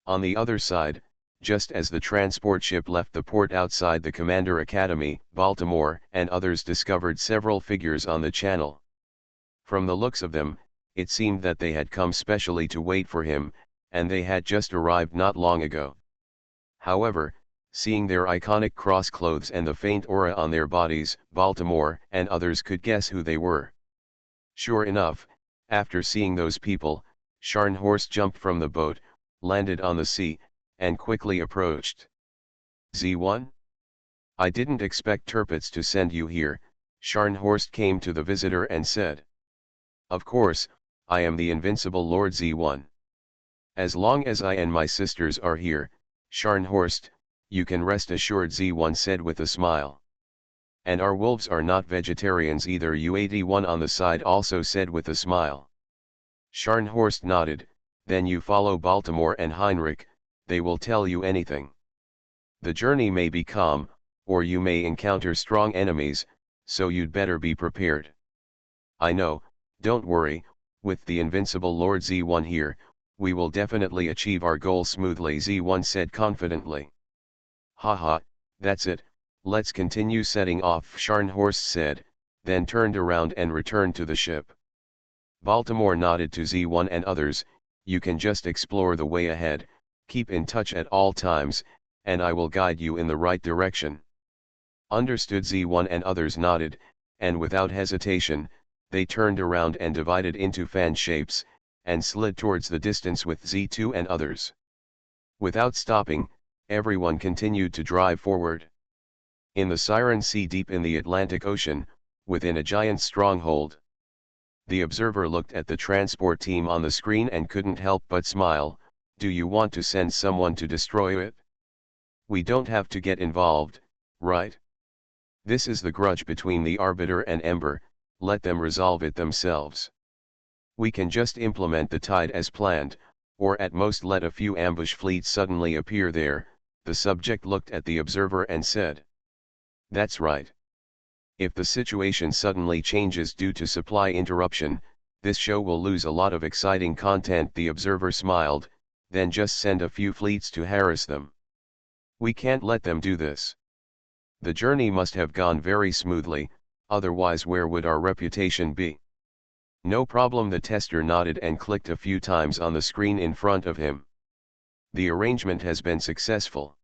On the other side, just as the transport ship left the port outside the Commander Academy, Baltimore and others discovered several figures on the channel. From the looks of them, it seemed that they had come specially to wait for him, and they had just arrived not long ago. However, seeing their iconic cross clothes and the faint aura on their bodies, Baltimore and others could guess who they were. Sure enough, after seeing those people, Scharnhorst jumped from the boat, landed on the sea, and quickly approached. Z1? I didn't expect Tirpitz to send you here, Scharnhorst came to the visitor and said. Of course, I am the invincible Lord Z1. As long as I and my sisters are here, Scharnhorst, you can rest assured, Z1 said with a smile. And our wolves are not vegetarians either, U81 on the side also said with a smile. Scharnhorst nodded. Then you follow Baltimore and Heinrich, they will tell you anything. The journey may be calm, or you may encounter strong enemies, so you'd better be prepared. I know, don't worry, with the invincible Lord Z1 here, we will definitely achieve our goal smoothly, Z1 said confidently. Haha, that's it, let's continue setting off, Scharnhorst said, then turned around and returned to the ship. Baltimore nodded to Z1 and others. You can just explore the way ahead, keep in touch at all times, and I will guide you in the right direction. Understood, Z1 and others nodded, and without hesitation, they turned around and divided into fan shapes, and slid towards the distance with Z2 and others. Without stopping, everyone continued to drive forward. In the Siren Sea deep in the Atlantic Ocean, within a giant stronghold. The observer looked at the transport team on the screen and couldn't help but smile. Do you want to send someone to destroy it? We don't have to get involved, right? This is the grudge between the Arbiter and Ember, let them resolve it themselves. We can just implement the tide as planned, or at most let a few ambush fleets suddenly appear there. The subject looked at the observer and said. That's right. If the situation suddenly changes due to supply interruption, this show will lose a lot of exciting content, the observer smiled, then just send a few fleets to harass them. We can't let them do this. The journey must have gone very smoothly, otherwise where would our reputation be? No problem, the tester nodded and clicked a few times on the screen in front of him. The arrangement has been successful.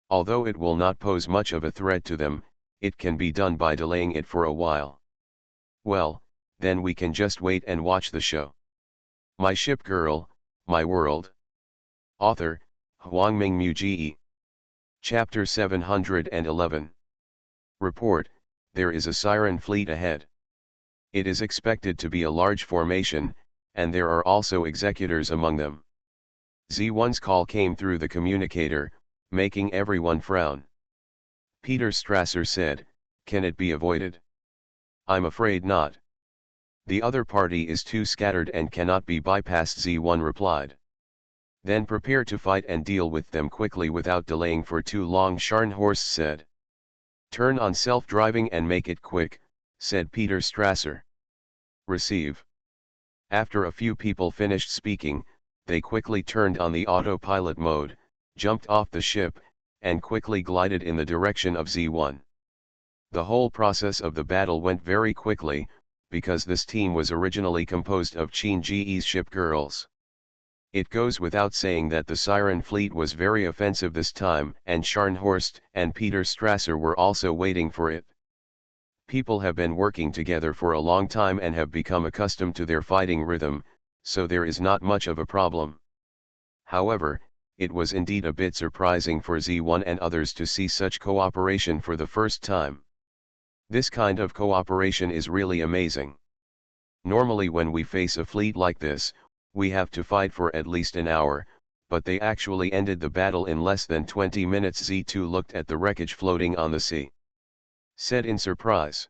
Although it will not pose much of a threat to them, it can be done by delaying it for a while. Well, then we can just wait and watch the show. My Ship Girl, My World. Author, Huangming Muji. Chapter 711. Report, there is a Siren fleet ahead. It is expected to be a large formation, and there are also executors among them. Z1's call came through the communicator, making everyone frown. Peter Strasser said, "Can it be avoided?" "I'm afraid not. The other party is too scattered and cannot be bypassed," Z1 replied. "Then prepare to fight and deal with them quickly without delaying for too long," Scharnhorst said. "Turn on self-driving and make it quick," said Peter Strasser. "Receive." After a few people finished speaking, they quickly turned on the autopilot mode, jumped off the ship, and quickly glided in the direction of Z1. The whole process of the battle went very quickly, because this team was originally composed of Qin-Ge's ship girls. It goes without saying that the Siren fleet was very offensive this time, and Scharnhorst and Peter Strasser were also waiting for it. People have been working together for a long time and have become accustomed to their fighting rhythm, so there is not much of a problem. However, it was indeed a bit surprising for Z1 and others to see such cooperation for the first time. This kind of cooperation is really amazing. Normally when we face a fleet like this, we have to fight for at least an hour, but they actually ended the battle in less than 20 minutes. Z2 looked at the wreckage floating on the sea. Said in surprise.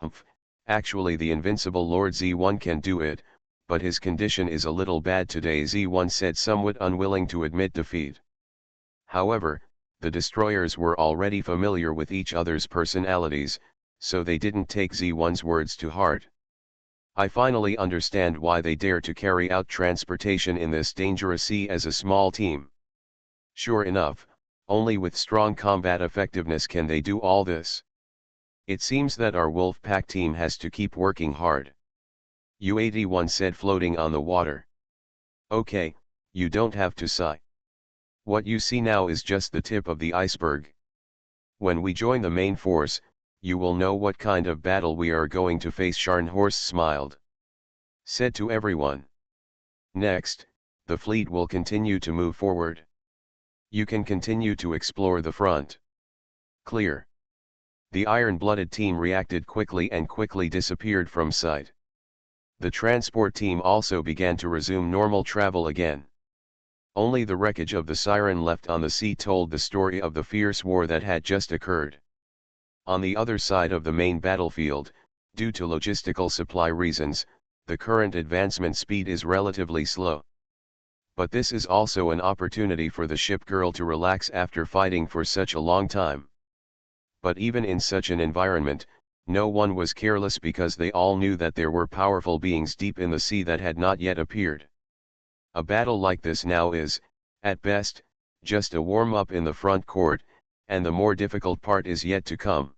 "Humph, actually the invincible Lord Z1 can do it, but his condition is a little bad today," Z1 said, somewhat unwilling to admit defeat. However, the destroyers were already familiar with each other's personalities, so they didn't take Z1's words to heart. "I finally understand why they dare to carry out transportation in this dangerous sea as a small team. Sure enough, only with strong combat effectiveness can they do all this. It seems that our Wolf Pack team has to keep working hard," U-81 said, floating on the water. "Okay, you don't have to sigh. What you see now is just the tip of the iceberg. When we join the main force, you will know what kind of battle we are going to face," Scharnhorst smiled. Said to everyone. "Next, the fleet will continue to move forward. You can continue to explore the front." "Clear." The iron-blooded team reacted quickly and quickly disappeared from sight. The transport team also began to resume normal travel again. Only the wreckage of the Siren left on the sea told the story of the fierce war that had just occurred. On the other side of the main battlefield, due to logistical supply reasons, the current advancement speed is relatively slow. But this is also an opportunity for the ship girl to relax after fighting for such a long time. But even in such an environment, no one was careless, because they all knew that there were powerful beings deep in the sea that had not yet appeared. A battle like this now is, at best, just a warm-up in the front court, and the more difficult part is yet to come.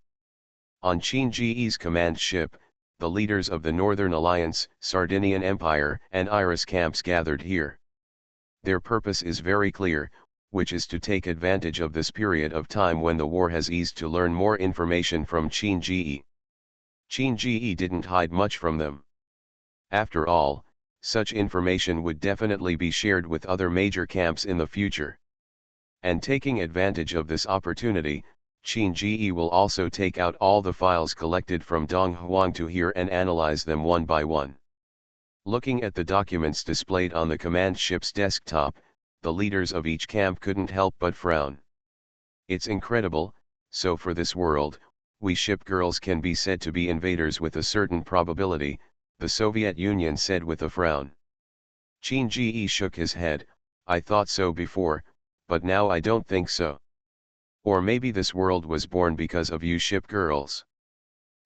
On Qin-Ge's command ship, the leaders of the Northern Alliance, Sardinian Empire, and Iris camps gathered here. Their purpose is very clear, which is to take advantage of this period of time when the war has eased to learn more information from Qin-Ge. Qin-Ge didn't hide much from them. After all, such information would definitely be shared with other major camps in the future. And taking advantage of this opportunity, Qin-Ge will also take out all the files collected from Dong Huang to here and analyze them one by one. Looking at the documents displayed on the command ship's desktop, the leaders of each camp couldn't help but frown. It's incredible, so for this world, we ship girls can be said to be invaders with a certain probability, the Soviet Union said with a frown. Qin-Ge shook his head. "I thought so before, but now I don't think so. Or maybe this world was born because of you ship girls."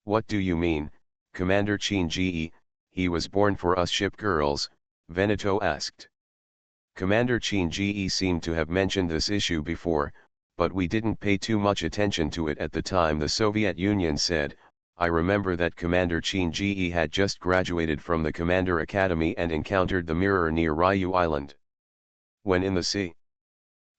"What do you mean, Commander Qin-Ge? He was born for us ship girls," Veneto asked. Commander Qin-Ge seemed to have mentioned this issue before, but we didn't pay too much attention to it at the time, the Soviet Union said. "I remember that Commander Qin-Ge had just graduated from the Commander Academy and encountered the mirror near Ryu Island. When in the sea.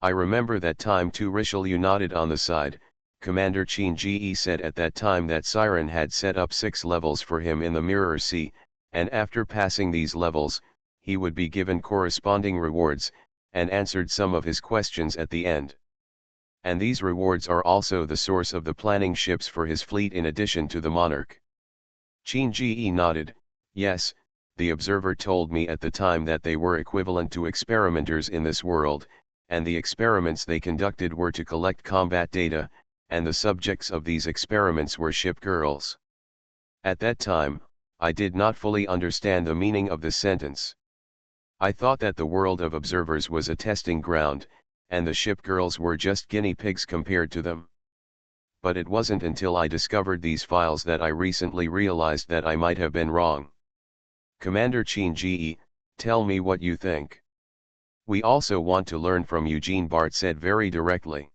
I remember that time too." Richelieu nodded on the side. Commander Qin-Ge said at that time that Siren had set up 6 levels for him in the Mirror Sea, and after passing these levels, he would be given corresponding rewards, and answered some of his questions at the end. And these rewards are also the source of the planning ships for his fleet in addition to the Monarch. Qin-Ge nodded. "Yes, the observer told me at the time that they were equivalent to experimenters in this world, and the experiments they conducted were to collect combat data, and the subjects of these experiments were ship girls. At that time, I did not fully understand the meaning of this sentence. I thought that the world of observers was a testing ground, and the ship girls were just guinea pigs compared to them. But it wasn't until I discovered these files that I recently realized that I might have been wrong. Commander Chin-Ji, tell me what you think. We also want to learn from Eugene, Bart said very directly.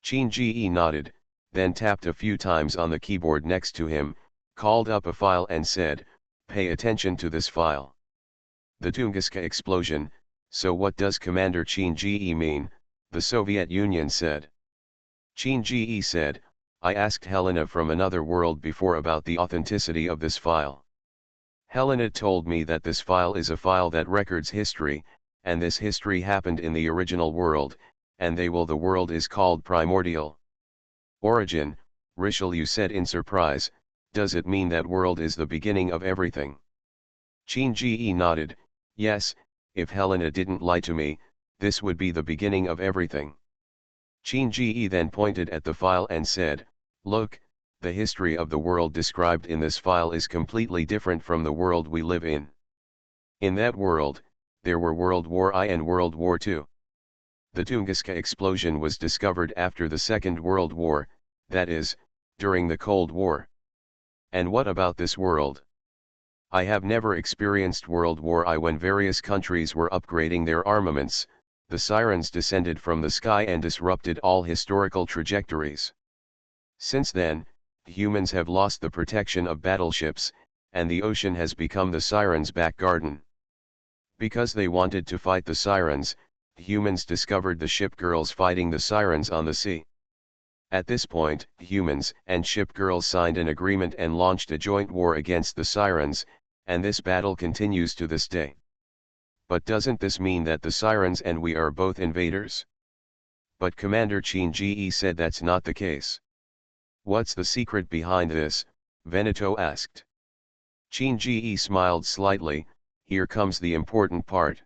Chin-Ji nodded, then tapped a few times on the keyboard next to him, called up a file and said, "Pay attention to this file. The Tunguska explosion." "So what does Commander Chin-Ji mean?" the Soviet Union said. Chin-Ji said, "I asked Helena from another world before about the authenticity of this file. Helena told me that this file is a file that records history, and this history happened in the original world, and the world is called primordial origin." Richelieu said in surprise, "Does it mean that world is the beginning of everything?" Chin-Ji nodded, "Yes, if Helena didn't lie to me, this would be the beginning of everything." Chin-Ji then pointed at the file and said, "Look, the history of the world described in this file is completely different from the world we live in. In that world, there were World War I and World War II. The Tunguska explosion was discovered after the Second World War, that is, during the Cold War. And what about this world? I have never experienced World War I when various countries were upgrading their armaments, the sirens descended from the sky and disrupted all historical trajectories. Since then, humans have lost the protection of battleships, and the ocean has become the sirens' back garden. Because they wanted to fight the sirens, humans discovered the ship girls fighting the sirens on the sea. At this point, humans and ship girls signed an agreement and launched a joint war against the sirens, and this battle continues to this day. But doesn't this mean that the sirens and we are both invaders?" But Commander Chin-Ji said that's not the case. "What's the secret behind this?" Veneto asked. Chin-Ji smiled slightly. "Here comes the important part.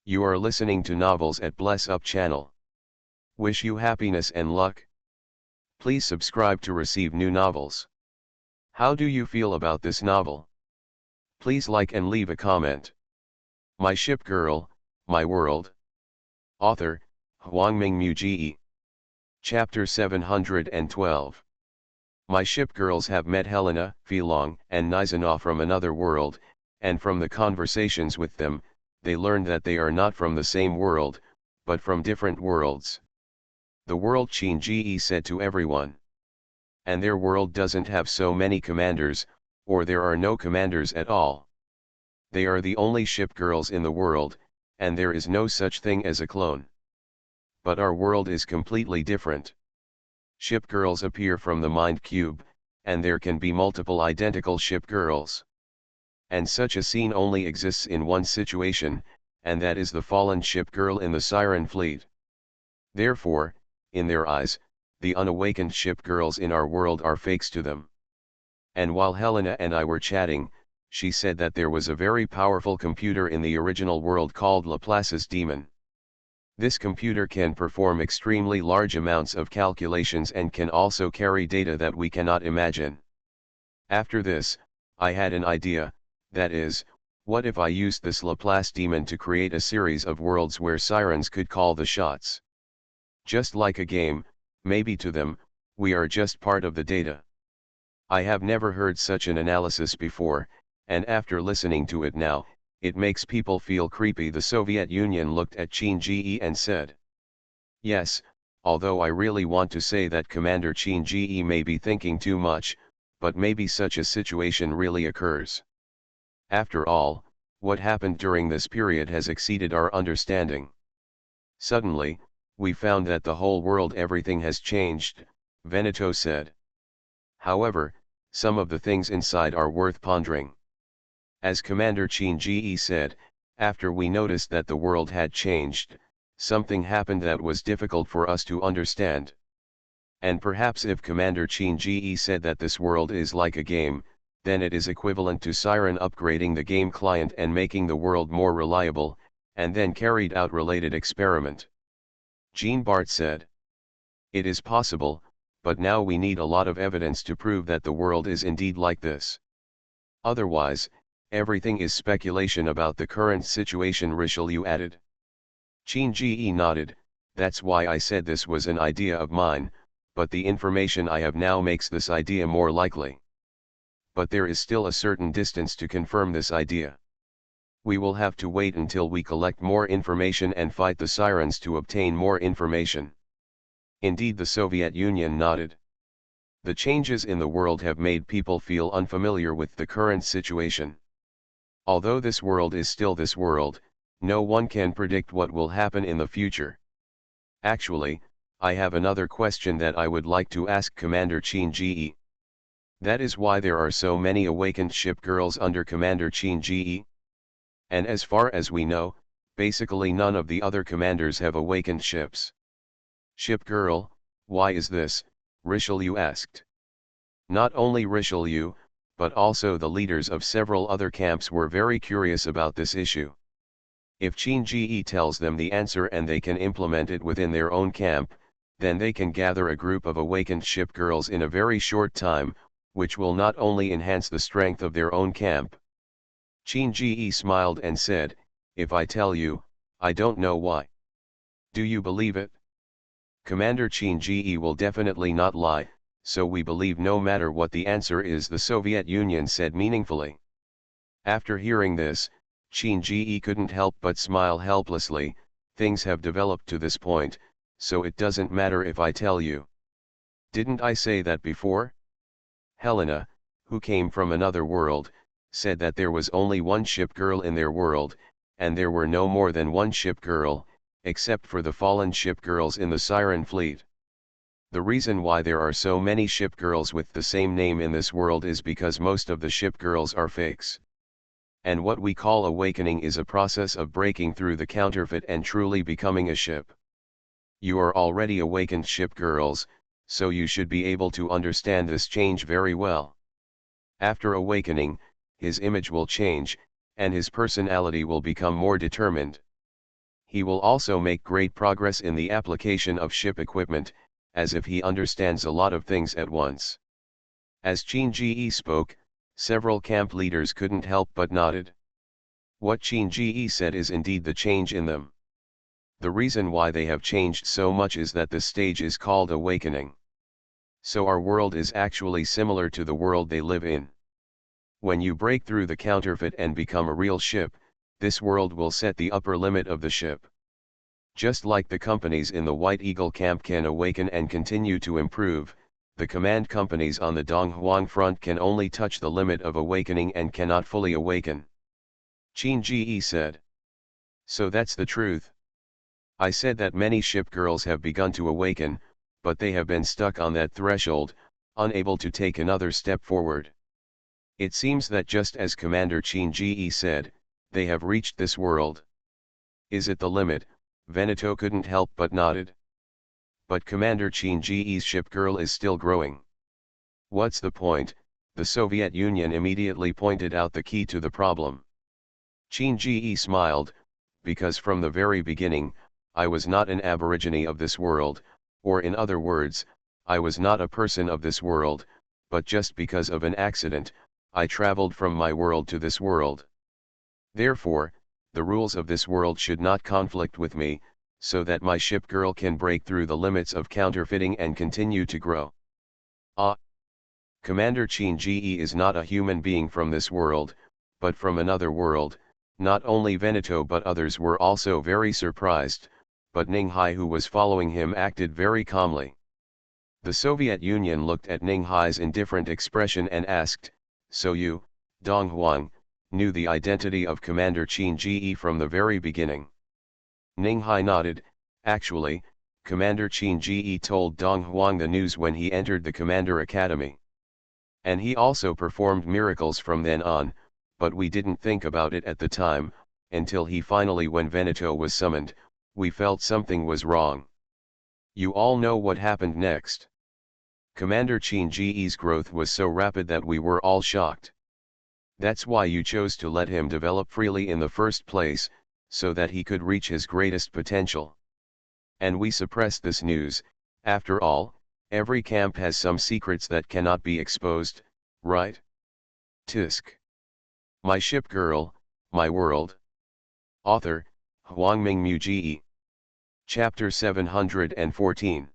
You are listening to Novels at Bless Up channel. Wish you happiness and luck. Please subscribe to receive new novels. How do you feel about this novel? Please like and leave a comment. My Ship Girl, My World. Author, Hwangming Muji. Chapter 712. My ship girls have met Helena, Filong, and Nizanov from another world, and from the conversations with them, they learned that they are not from the same world, but from different worlds. The world Chin-Ji said to everyone. And their world doesn't have so many commanders, or there are no commanders at all. They are the only ship girls in the world, and there is no such thing as a clone. But our world is completely different. Ship girls appear from the mind cube, and there can be multiple identical ship girls. And such a scene only exists in one situation, and that is the fallen ship girl in the Siren fleet. Therefore, in their eyes, the unawakened ship girls in our world are fakes to them. And while Helena and I were chatting, she said that there was a very powerful computer in the original world called Laplace's Demon. This computer can perform extremely large amounts of calculations and can also carry data that we cannot imagine. After this, I had an idea, that is, what if I used this Laplace demon to create a series of worlds where sirens could call the shots? Just like a game, maybe to them, we are just part of the data. I have never heard such an analysis before, and after listening to it now, it makes people feel creepy. The Soviet Union looked at Chin-Ji and said, "Yes, although I really want to say that Commander Chin-Ji may be thinking too much, but maybe such a situation really occurs. After all, what happened during this period has exceeded our understanding. Suddenly, we found that the whole world, everything has changed," Veneto said. "However, some of the things inside are worth pondering. As Commander Chin-Ji said, after we noticed that the world had changed, something happened that was difficult for us to understand. And perhaps if Commander Chin-Ji said that this world is like a game, then it is equivalent to Siren upgrading the game client and making the world more reliable, and then carried out related experiment. Jean Bart said. It is possible, but now we need a lot of evidence to prove that the world is indeed like this. Otherwise, everything is speculation about the current situation, Richelieu added. Qin Ji nodded. That's why I said this was an idea of mine, but the information I have now makes this idea more likely. But there is still a certain distance to confirm this idea. We will have to wait until we collect more information and fight the Sirens to obtain more information. Indeed, the Soviet Union nodded. The changes in the world have made people feel unfamiliar with the current situation. Although this world is still this world, no one can predict what will happen in the future. Actually, I have another question that I would like to ask Commander Qin Ji. That is why there are so many awakened ship girls under Commander Qin Ji. And as far as we know, basically none of the other commanders have awakened ships. Ship girl, why is this? Richelieu asked. Not only Richelieu, but also the leaders of several other camps were very curious about this issue. If Qin Ji tells them the answer and they can implement it within their own camp, then they can gather a group of awakened ship girls in a very short time, which will not only enhance the strength of their own camp. Qin Ji smiled and said, if I tell you, I don't know why. Do you believe it? Commander Qin Ji will definitely not lie, so we believe no matter what the answer is, the Soviet Union said meaningfully. After hearing this, Qin Ji couldn't help but smile helplessly. Things have developed to this point, so it doesn't matter if I tell you. Didn't I say that before? Helena, who came from another world, said that there was only one ship girl in their world, and there were no more than one ship girl, except for the fallen ship girls in the Siren fleet. The reason why there are so many ship girls with the same name in this world is because most of the ship girls are fakes. And what we call awakening is a process of breaking through the counterfeit and truly becoming a ship. You are already awakened ship girls, so you should be able to understand this change very well. After awakening, his image will change, and his personality will become more determined. He will also make great progress in the application of ship equipment, as if he understands a lot of things at once. As Qin Ji spoke, several camp leaders couldn't help but nodded. What Qin Ji said is indeed the change in them. The reason why they have changed so much is that this stage is called awakening. So our world is actually similar to the world they live in. When you break through the counterfeit and become a real ship, this world will set the upper limit of the ship. Just like the companies in the White Eagle camp can awaken and continue to improve, the command companies on the Donghuang front can only touch the limit of awakening and cannot fully awaken. Qin Ji said. So that's the truth. I said that many ship girls have begun to awaken, but they have been stuck on that threshold, unable to take another step forward. It seems that just as Commander Qin Ji said, they have reached this world. Is it the limit? Veneto couldn't help but nodded. But Commander Qin Ji's ship girl is still growing. What's the point? The Soviet Union immediately pointed out the key to the problem. Qin Ji smiled, because from the very beginning, I was not an aborigine of this world, or in other words, I was not a person of this world, but just because of an accident, I traveled from my world to this world. Therefore, the rules of this world should not conflict with me, so that my ship girl can break through the limits of counterfeiting and continue to grow. Commander Qin Ji is not a human being from this world, but from another world. Not only Veneto but others were also very surprised, but Ninghai, who was following him, acted very calmly. The Soviet Union looked at Ninghai's indifferent expression and asked, so you, Donghuang, knew the identity of Commander Qin Ji from the very beginning? Ninghai nodded. Actually, Commander Qin Ji told Donghuang the news when he entered the Commander Academy. And he also performed miracles from then on, but we didn't think about it at the time, until when Veneto was summoned, we felt something was wrong. You all know what happened next. Commander Qin Ji's growth was so rapid that we were all shocked. That's why you chose to let him develop freely in the first place, so that he could reach his greatest potential. And we suppressed this news. After all, every camp has some secrets that cannot be exposed, right? Tisk. My Ship Girl, My World. Author, Huangming Muji. Chapter 714.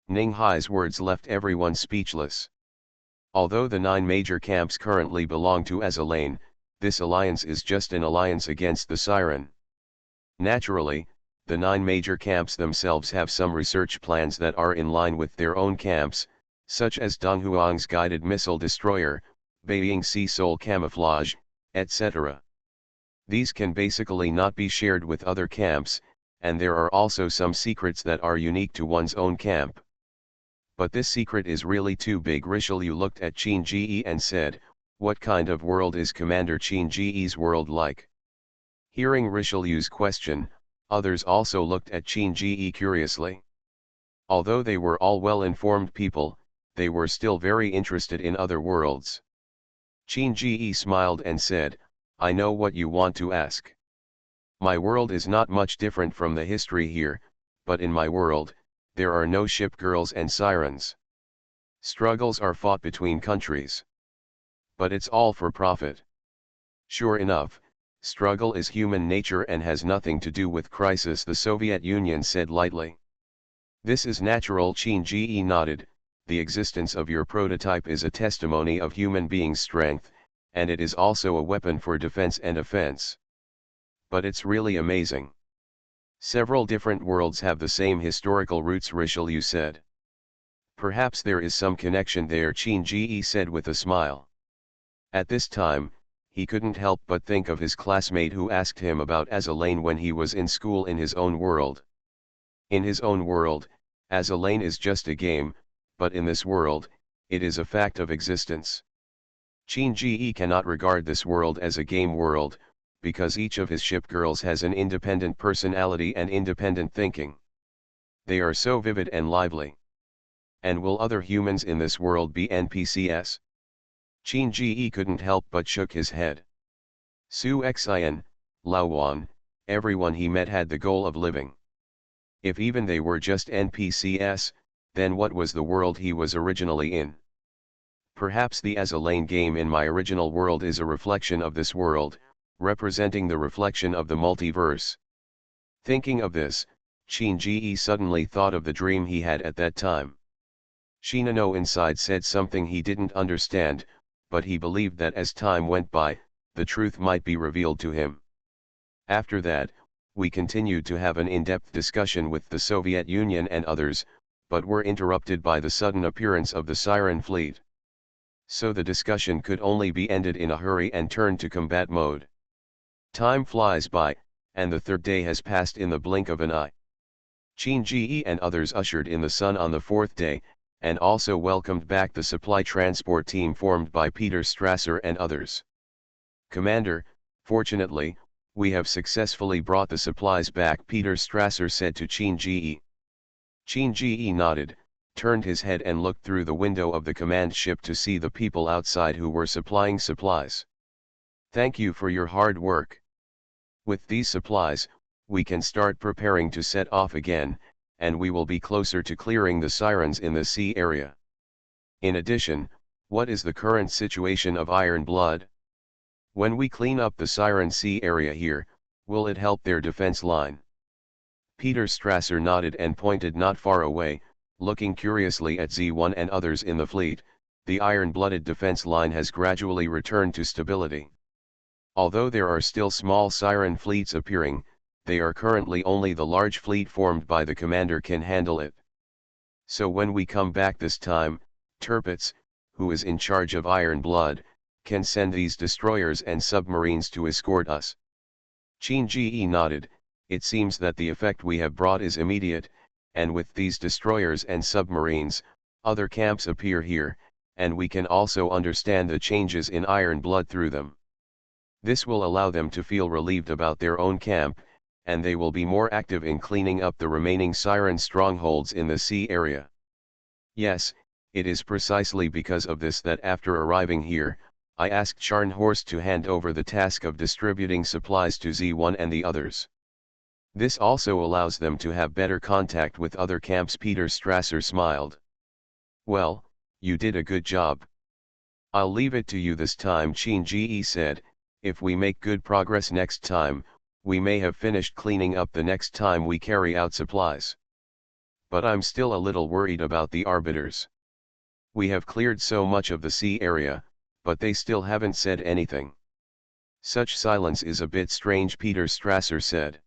Ning Hai's words left everyone speechless. Although the 9 major camps currently belong to Azalane, this alliance is just an alliance against the Siren. Naturally, the 9 major camps themselves have some research plans that are in line with their own camps, such as Donghuang's guided missile destroyer, Beiying Sea Soul camouflage, etc. These can basically not be shared with other camps, and there are also some secrets that are unique to one's own camp. But this secret is really too big. Richelieu looked at Qin Ji and said, "What kind of world is Commander Qin Ji's world like?" Hearing Richelieu's question, others also looked at Qin Ji curiously. Although they were all well-informed people, they were still very interested in other worlds. Qin Ji smiled and said, "I know what you want to ask. My world is not much different from the history here, but in my world, there are no ship girls and sirens. Struggles are fought between countries. But it's all for profit." Sure enough, struggle is human nature and has nothing to do with crisis, the Soviet Union said lightly. "This is natural." Qin Ji nodded. "The existence of your prototype is a testimony of human beings' strength, and it is also a weapon for defense and offense. But it's really amazing. Several different worlds have the same historical roots," Richelieu said. "Perhaps there is some connection there," Qin Ji said with a smile. At this time, he couldn't help but think of his classmate who asked him about Azalane when he was in school in his own world. In his own world, Azalane is just a game, but in this world, it is a fact of existence. Qin Ji cannot regard this world as a game world, because each of his ship girls has an independent personality and independent thinking. They are so vivid and lively. And will other humans in this world be NPCs? Qin Ji couldn't help but shook his head. Su Xian, Lao Wan, everyone he met had the goal of living. If even they were just NPCs, then what was the world he was originally in? Perhaps the Azalane game in my original world is a reflection of this world, representing the reflection of the multiverse. Thinking of this, Qin Ji suddenly thought of the dream he had at that time. Shinano inside said something he didn't understand, but he believed that as time went by, the truth might be revealed to him. After that, we continued to have an in-depth discussion with the Soviet Union and others, but were interrupted by the sudden appearance of the Siren fleet. So the discussion could only be ended in a hurry and turned to combat mode. Time flies by, and the 3rd day has passed in the blink of an eye. Qin Ji and others ushered in the sun on the 4th day, and also welcomed back the supply transport team formed by Peter Strasser and others. "Commander, fortunately, we have successfully brought the supplies back," Peter Strasser said to Qin Ji. Qin Ji nodded, turned his head and looked through the window of the command ship to see the people outside who were supplying supplies. "Thank you for your hard work. With these supplies, we can start preparing to set off again, and we will be closer to clearing the sirens in the sea area. In addition, what is the current situation of Iron Blood? When we clean up the siren sea area here, will it help their defense line?" Peter Strasser nodded and pointed not far away, looking curiously at Z1 and others in the fleet. "The iron-blooded defense line has gradually returned to stability. Although there are still small siren fleets appearing, they are currently only the large fleet formed by the commander can handle it. So when we come back this time, Tirpitz, who is in charge of Iron Blood, can send these destroyers and submarines to escort us." Qin Ji nodded. "It seems that the effect we have brought is immediate, and with these destroyers and submarines, other camps appear here, and we can also understand the changes in Iron Blood through them. This will allow them to feel relieved about their own camp, and they will be more active in cleaning up the remaining siren strongholds in the sea area. Yes, it is precisely because of this that after arriving here, I asked Scharnhorst to hand over the task of distributing supplies to Z1 and the others. This also allows them to have better contact with other camps. Peter Strasser smiled. Well, you did a good job. I'll leave it to you this time, Qin Ji said. If we make good progress next time, we may have finished cleaning up the next time we carry out supplies. But I'm still a little worried about the arbiters. We have cleared so much of the sea area, but they still haven't said anything. Such silence is a bit strange, Peter Strasser said.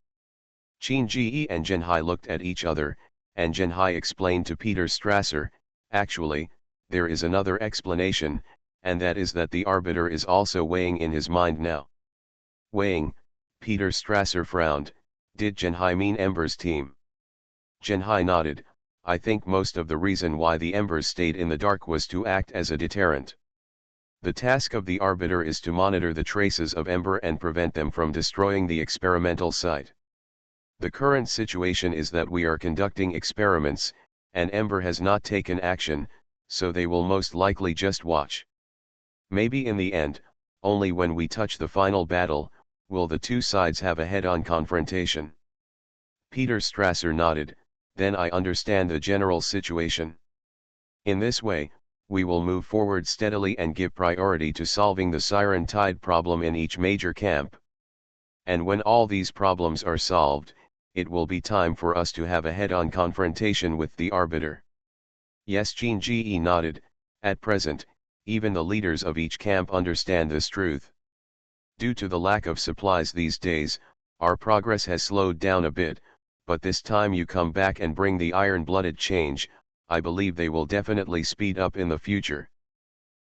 Qin Ji and Zhenhai looked at each other, and Zhenhai explained to Peter Strasser, actually, there is another explanation, and that is that the arbiter is also weighing in his mind now. Weighing? Peter Strasser frowned. Did Zhenhai mean Ember's team? Zhenhai nodded. I think most of the reason why the Embers stayed in the dark was to act as a deterrent. The task of the arbiter is to monitor the traces of Ember and prevent them from destroying the experimental site. The current situation is that we are conducting experiments, and Ember has not taken action, so they will most likely just watch. Maybe in the end, only when we touch the final battle, will the two sides have a head-on confrontation. Peter Strasser nodded. Then I understand the general situation. In this way, we will move forward steadily and give priority to solving the Siren Tide problem in each major camp. And when all these problems are solved, it will be time for us to have a head-on confrontation with the arbiter. Yes, Qin Ji nodded. At present, even the leaders of each camp understand this truth. Due to the lack of supplies these days, our progress has slowed down a bit, but this time you come back and bring the iron-blooded change, I believe they will definitely speed up in the future.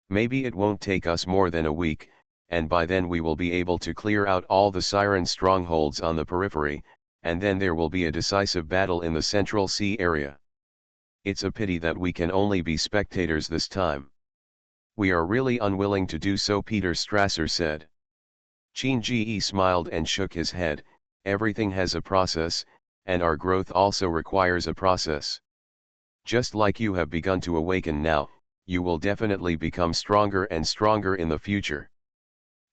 Maybe it won't take us more than a week, and by then we will be able to clear out all the Siren strongholds on the periphery, and then there will be a decisive battle in the Central Sea area. It's a pity that we can only be spectators this time. We are really unwilling to do so, Peter Strasser said. Qin Ji smiled and shook his head. Everything has a process, and our growth also requires a process. Just like you have begun to awaken now, you will definitely become stronger and stronger in the future.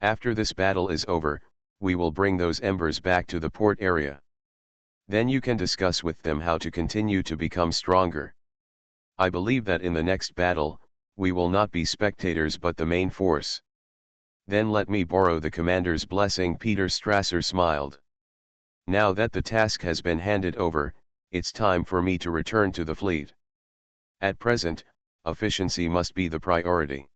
After this battle is over, we will bring those Embers back to the port area. Then you can discuss with them how to continue to become stronger. I believe that in the next battle, we will not be spectators but the main force. Then let me borrow the commander's blessing, Peter Strasser smiled. Now that the task has been handed over, it's time for me to return to the fleet. At present, efficiency must be the priority.